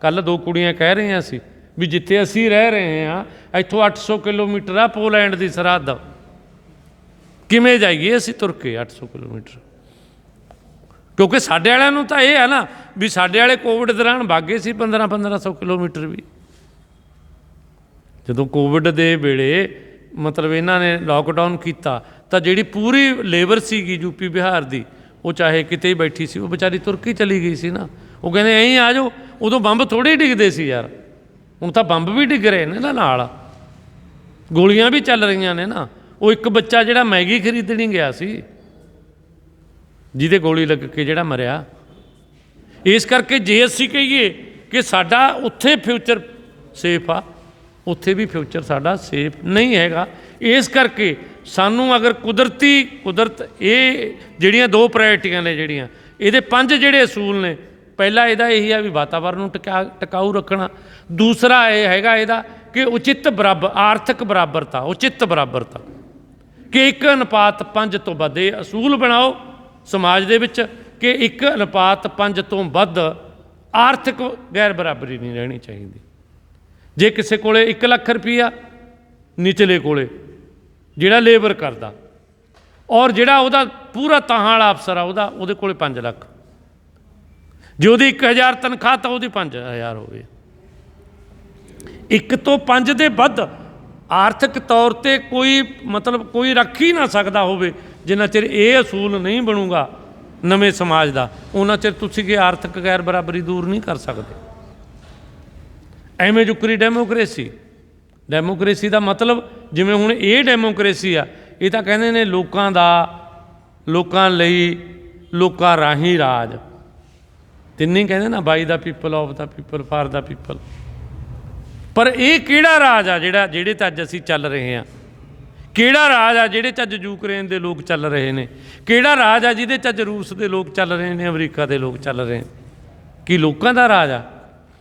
ਕੱਲ੍ਹ 2 ਕੁੜੀਆਂ ਕਹਿ ਰਹੀਆਂ ਸੀ ਵੀ ਜਿੱਥੇ ਅਸੀਂ ਰਹਿ ਰਹੇ ਹਾਂ ਇੱਥੋਂ 800 ਕਿਲੋਮੀਟਰ ਆ ਪੋਲੈਂਡ ਦੀ ਸਰਹੱਦ, ਕਿਵੇਂ ਜਾਈਏ ਅਸੀਂ ਤੁਰ ਕੇ 800 ਕਿਲੋਮੀਟਰ? ਕਿਉਂਕਿ ਸਾਡੇ ਵਾਲਿਆਂ ਨੂੰ ਤਾਂ ਇਹ ਹੈ ਨਾ ਵੀ ਸਾਡੇ ਵਾਲੇ ਕੋਵਿਡ ਦੌਰਾਨ ਭਾਗੇ ਸੀ 1500 ਕਿਲੋਮੀਟਰ ਵੀ। ਜਦੋਂ ਕੋਵਿਡ ਦੇ ਵੇਲੇ ਮਤਲਬ ਇਹਨਾਂ ਨੇ ਲੋਕਡਾਊਨ ਕੀਤਾ ਤਾਂ ਜਿਹੜੀ ਪੂਰੀ ਲੇਬਰ ਸੀਗੀ ਯੂਪੀ ਬਿਹਾਰ ਦੀ, ਉਹ ਚਾਹੇ ਕਿਤੇ ਹੀ ਬੈਠੀ ਸੀ, ਉਹ ਵਿਚਾਰੀ ਤੁਰ ਕੇ ਚਲੀ ਗਈ ਸੀ ਨਾ। ਉਹ ਕਹਿੰਦੇ ਐਂ ਆ ਜਾਓ। ਉਦੋਂ ਬੰਬ ਥੋੜ੍ਹੇ ਡਿੱਗਦੇ ਸੀ ਯਾਰ, ਹੁਣ ਤਾਂ ਬੰਬ ਵੀ ਡਿੱਗ ਰਹੇ ਨੇ ਨਾ, ਨਾਲ ਗੋਲੀਆਂ ਵੀ ਚੱਲ ਰਹੀਆਂ ਨੇ ਨਾ। ਉਹ ਇੱਕ ਬੱਚਾ ਜਿਹੜਾ ਮੈਗੀ ਖਰੀਦਣੀ ਗਿਆ ਸੀ, ਜਿਹਦੇ ਗੋਲੀ ਲੱਗ ਕੇ ਜਿਹੜਾ ਮਰਿਆ। ਇਸ ਕਰਕੇ ਜੇ ਅਸੀਂ ਕਹੀਏ ਕਿ ਸਾਡਾ ਉੱਥੇ ਫਿਊਚਰ ਸੇਫ ਆ, ਉੱਥੇ ਵੀ ਫਿਊਚਰ ਸਾਡਾ ਸੇਫ ਨਹੀਂ ਹੈਗਾ। ਇਸ ਕਰਕੇ ਸਾਨੂੰ ਅਗਰ ਕੁਦਰਤ ਇਹ ਜਿਹੜੀਆਂ 2 ਪ੍ਰਾਇਰਟੀਆਂ ਨੇ, ਜਿਹੜੀਆਂ ਇਹਦੇ 5 ਜਿਹੜੇ ਅਸੂਲ ਨੇ, ਪਹਿਲਾ ਇਹਦਾ ਇਹੀ ਆ ਵੀ ਵਾਤਾਵਰਨ ਨੂੰ ਟਿਕਾਊ ਰੱਖਣਾ। ਦੂਸਰਾ ਇਹ ਹੈਗਾ ਇਹਦਾ ਕਿ ਉਚਿਤ ਆਰਥਿਕ ਬਰਾਬਰਤਾ, ਉਚਿਤ ਬਰਾਬਰਤਾ, ਕਿ 1:5 ਤੋਂ ਵੱਧ ਇਹ ਅਸੂਲ ਬਣਾਓ ਸਮਾਜ ਦੇ ਵਿੱਚ ਕਿ 1:5 ਤੋਂ ਵੱਧ ਆਰਥਿਕ ਗੈਰ ਬਰਾਬਰੀ ਨਹੀਂ ਰਹਿਣੀ ਚਾਹੀਦੀ। ਜੇ ਕਿਸੇ ਕੋਲੇ 1 ਲੱਖ ਰੁਪਈਆ, ਨਿਚਲੇ ਕੋਲੇ ਜਿਹੜਾ ਲੇਬਰ ਕਰਦਾ, ਔਰ ਜਿਹੜਾ ਉਹਦਾ ਪੂਰਾ ਤਾਹਾਂ ਵਾਲਾ ਅਫਸਰ ਆ ਉਹਦੇ ਕੋਲੇ 5 ਲੱਖ, ਜੇ ਉਹਦੀ 1000 ਤਨਖਾਹ ਤਾਂ ਉਹਦੀ 5000 ਹੋਵੇ। 1 ਤੋਂ 5 ਦੇ ਵੱਧ ਆਰਥਿਕ ਤੌਰ 'ਤੇ ਕੋਈ ਮਤਲਬ ਕੋਈ ਰੱਖ ਹੀ ਨਾ ਸਕਦਾ ਹੋਵੇ। ਜਿੰਨਾ ਚਿਰ ਇਹ ਅਸੂਲ ਨਹੀਂ ਬਣੂਗਾ ਨਵੇਂ ਸਮਾਜ ਦਾ, ਉਹਨਾਂ ਚਿਰ ਤੁਸੀਂ ਕਿ ਆਰਥਿਕ ਗੈਰ ਬਰਾਬਰੀ ਦੂਰ ਨਹੀਂ ਕਰ ਸਕਦੇ। ਐਵੇਂ ਜੁਕਰੀ ਡੈਮੋਕ੍ਰੇਸੀ ਦਾ ਮਤਲਬ ਜਿਵੇਂ ਹੁਣ ਇਹ ਡੈਮੋਕ੍ਰੇਸੀ ਆ, ਇਹ ਤਾਂ ਕਹਿੰਦੇ ਨੇ ਲੋਕਾਂ ਲਈ, ਲੋਕਾਂ ਰਾਹੀਂ ਰਾਜ। ਤਿੰਨੇ ਕਹਿੰਦੇ ਨਾ, by the people, of the people, for the people. ਪਰ ਇਹ ਕਿਹੜਾ ਰਾਜ ਆ ਜਿਹੜੇ 'ਤੇ ਅੱਜ ਅਸੀਂ ਚੱਲ ਰਹੇ ਹਾਂ? ਕਿਹੜਾ ਰਾਜ ਆ ਜਿਹੜੇ 'ਚ ਅੱਜ ਯੂਕਰੇਨ ਦੇ ਲੋਕ ਚੱਲ ਰਹੇ ਨੇ? ਕਿਹੜਾ ਰਾਜ ਆ ਜਿਹਦੇ 'ਚ ਅੱਜ ਰੂਸ ਦੇ ਲੋਕ ਚੱਲ ਰਹੇ ਨੇ, ਅਮਰੀਕਾ ਦੇ ਲੋਕ ਚੱਲ ਰਹੇ ਨੇ? ਕੀ ਲੋਕਾਂ ਦਾ ਰਾਜ ਆ?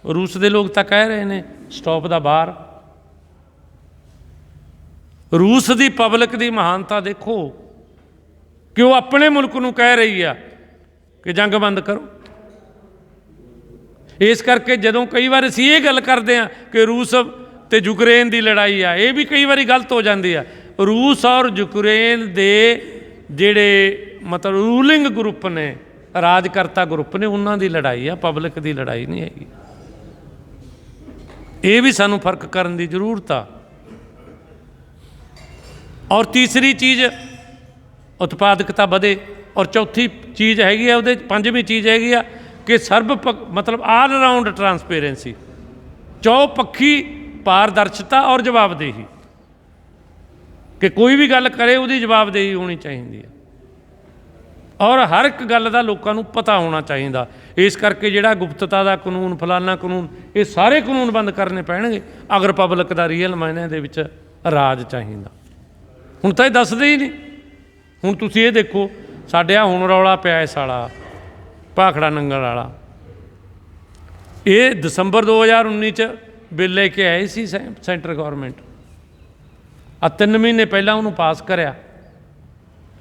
ਰੂਸ ਦੇ ਲੋਕ ਤਾਂ ਕਹਿ ਰਹੇ ਨੇ ਸਟਾਪ ਦਾ ਬਾਹਰ। ਰੂਸ ਦੀ ਪਬਲਿਕ ਦੀ ਮਹਾਨਤਾ ਦੇਖੋ ਕਿ ਉਹ ਆਪਣੇ ਮੁਲਕ ਨੂੰ ਕਹਿ ਰਹੀ ਆ ਕਿ ਜੰਗ ਬੰਦ ਕਰੋ। ਇਸ ਕਰਕੇ ਜਦੋਂ ਕਈ ਵਾਰ ਅਸੀਂ ਇਹ ਗੱਲ ਕਰਦੇ ਹਾਂ ਕਿ ਰੂਸ ਅਤੇ ਯੂਕਰੇਨ ਦੀ ਲੜਾਈ ਆ, ਇਹ ਵੀ ਕਈ ਵਾਰੀ ਗਲਤ ਹੋ ਜਾਂਦੀ ਆ। ਰੂਸ ਔਰ ਯੂਕਰੇਨ ਦੇ ਜਿਹੜੇ ਮਤਲਬ ਰੂਲਿੰਗ ਗਰੁੱਪ ਨੇ, ਰਾਜਕਰਤਾ ਗਰੁੱਪ ਨੇ, ਉਹਨਾਂ ਦੀ ਲੜਾਈ ਆ, ਪਬਲਿਕ ਦੀ ਲੜਾਈ ਨਹੀਂ ਹੈਗੀ। ਇਹ ਵੀ ਸਾਨੂੰ ਫਰਕ ਕਰਨ ਦੀ ਜ਼ਰੂਰਤ ਆ। ਔਰ ਤੀਸਰੀ ਚੀਜ਼ ਉਤਪਾਦਕਤਾ ਵਧੇ, ਔਰ ਚੌਥੀ ਚੀਜ਼ ਹੈਗੀ ਆ ਉਹਦੇ 5ਵੀਂ ਚੀਜ਼ ਹੈਗੀ ਆ ਕਿ ਮਤਲਬ ਆਲ ਰਾਊਂਡ ਟਰਾਂਸਪੇਰੈਂਸੀ, ਚੌਪੱਖੀ ਪਾਰਦਰਸ਼ਤਾ ਔਰ ਜਵਾਬਦੇਹੀ, ਕਿ ਕੋਈ ਵੀ ਗੱਲ ਕਰੇ ਉਹਦੀ ਜਵਾਬਦੇਹੀ ਹੋਣੀ ਚਾਹੀਦੀ ਹੈ, ਔਰ ਹਰ ਇੱਕ ਗੱਲ ਦਾ ਲੋਕਾਂ ਨੂੰ ਪਤਾ ਹੋਣਾ ਚਾਹੀਦਾ। ਇਸ ਕਰਕੇ ਜਿਹੜਾ ਗੁਪਤਤਾ ਦਾ ਕਾਨੂੰਨ, ਫਲਾਨਾ ਕਾਨੂੰਨ, ਇਹ ਸਾਰੇ ਕਾਨੂੰਨ ਬੰਦ ਕਰਨੇ ਪੈਣਗੇ ਅਗਰ ਪਬਲਿਕ ਦਾ ਰੀਅਲ ਮਾਇਨੇ ਦੇ ਵਿੱਚ ਰਾਜ ਚਾਹੀਦਾ। ਹੁਣ ਤਾਂ ਇਹ ਦੱਸਦੇ ਹੀ ਨਹੀਂ। ਹੁਣ ਤੁਸੀਂ ਇਹ ਦੇਖੋ, ਸਾਡੇ ਹੁਣ ਰੌਲਾ ਪਿਆ ਇਸ ਵਾਲਾ ਭਾਖੜਾ ਨੰਗਲ ਵਾਲਾ, ਇਹ ਦਸੰਬਰ 2019 'ਚ ਬਿੱਲ ਲੈ ਕੇ ਆਏ ਸੀ ਸੈਂਟਰ ਗੌਰਮੈਂਟ। 3 ਮਹੀਨੇ ਪਹਿਲਾਂ ਉਹਨੂੰ ਪਾਸ ਕਰਿਆ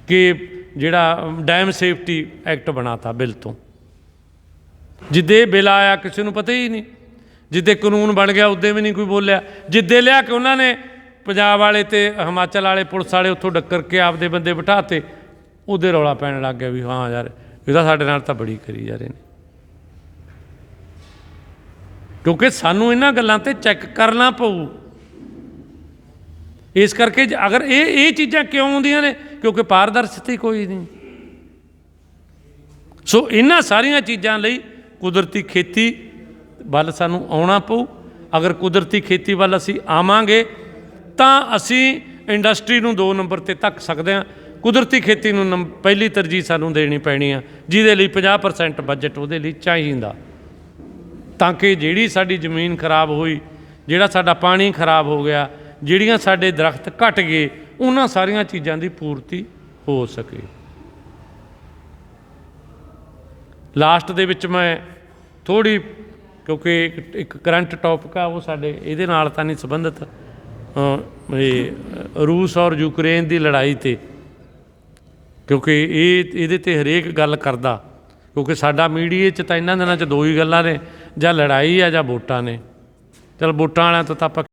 ਕਿ ਜਿਹੜਾ ਡੈਮ ਸੇਫਟੀ ਐਕਟ ਬਣਾਤਾ ਬਿੱਲ ਤੋਂ। ਜਿੱਦੇ ਬਿੱਲ ਆਇਆ ਕਿਸੇ ਨੂੰ ਪਤਾ ਹੀ ਨਹੀਂ। ਜਿੱਦੇ ਕਾਨੂੰਨ ਬਣ ਗਿਆ ਉੱਦੇ ਵੀ ਨਹੀਂ ਕੋਈ ਬੋਲਿਆ। ਜਿੱਦੇ ਲਿਆ ਕਿ ਉਹਨਾਂ ਨੇ ਪੰਜਾਬ ਵਾਲੇ ਤੇ ਹਿਮਾਚਲ ਵਾਲੇ ਪੁਲਿਸ ਵਾਲੇ ਉੱਥੋਂ ਡੱਕਰ ਕੇ ਆਪਦੇ ਬੰਦੇ ਬਿਠਾਤੇ, ਉਹਦੇ ਰੌਲਾ ਪੈਣ ਲੱਗ ਗਿਆ ਵੀ ਹਾਂ ਯਾਰ ਇਹਦਾ ਸਾਡੇ ਨਾਲ ਤਾਂ ਬੜੀ ਕਰੀ ਜਾ ਰਹੇ ਨੇ। ਕਿਉਂਕਿ ਸਾਨੂੰ ਇਹਨਾਂ ਗੱਲਾਂ 'ਤੇ ਚੈੱਕ ਕਰਨਾ ਪਊ। ਇਸ ਕਰਕੇ ਅਗਰ ਇਹ ਚੀਜ਼ਾਂ ਕਿਉਂ ਆਉਂਦੀਆਂ ਨੇ, ਕਿਉਂਕਿ ਪਾਰਦਰਸ਼ਤਾ ਹੀ ਕੋਈ ਨਹੀਂ। ਸੋ ਇਹਨਾਂ ਸਾਰੀਆਂ ਚੀਜ਼ਾਂ ਲਈ ਕੁਦਰਤੀ ਖੇਤੀ ਵੱਲ ਸਾਨੂੰ ਆਉਣਾ ਪਊ। ਅਗਰ ਕੁਦਰਤੀ ਖੇਤੀ ਵੱਲ ਅਸੀਂ ਆਵਾਂਗੇ ਤਾਂ ਅਸੀਂ ਇੰਡਸਟਰੀ ਨੂੰ 2 ਨੰਬਰ 'ਤੇ ਧੱਕ ਸਕਦੇ ਹਾਂ। ਕੁਦਰਤੀ ਖੇਤੀ ਨੂੰ ਪਹਿਲੀ ਤਰਜੀਹ ਸਾਨੂੰ ਦੇਣੀ ਪੈਣੀ ਆ, ਜਿਹਦੇ ਲਈ 50% ਬਜਟ ਉਹਦੇ ਲਈ ਚਾਹੀਦਾ, ਤਾਂ ਕਿ ਜਿਹੜੀ ਸਾਡੀ ਜ਼ਮੀਨ ਖਰਾਬ ਹੋਈ, ਜਿਹੜਾ ਸਾਡਾ ਪਾਣੀ ਖਰਾਬ ਹੋ ਗਿਆ, ਜਿਹੜੀਆਂ ਸਾਡੇ ਦਰਖਤ ਘਟ ਗਏ, ਉਹਨਾਂ ਸਾਰੀਆਂ ਚੀਜ਼ਾਂ ਦੀ ਪੂਰਤੀ ਹੋ ਸਕੇ। ਲਾਸਟ ਦੇ ਵਿੱਚ ਮੈਂ ਥੋੜ੍ਹੀ, ਕਿਉਂਕਿ ਇੱਕ ਕਰੰਟ ਟੌਪਿਕ ਆ, ਉਹ ਸਾਡੇ ਇਹਦੇ ਨਾਲ ਤਾਂ ਨਹੀਂ ਸੰਬੰਧਿਤ, ਰੂਸ ਔਰ ਯੂਕਰੇਨ ਦੀ ਲੜਾਈ 'ਤੇ, ਕਿਉਂਕਿ ਇਹਦੇ 'ਤੇ ਹਰੇਕ ਗੱਲ ਕਰਦਾ, ਕਿਉਂਕਿ ਸਾਡਾ ਮੀਡੀਏ 'ਚ ਤਾਂ ਇਹਨਾਂ ਦਿਨਾਂ 'ਚ 2 ਹੀ ਗੱਲਾਂ ਨੇ, ਜਾਂ ਲੜਾਈ ਆ ਜਾਂ ਵੋਟਾਂ ਨੇ। ਚਲ ਵੋਟਾਂ ਵਾਲਿਆਂ ਤੋਂ ਤਾਂ ਆਪਾਂ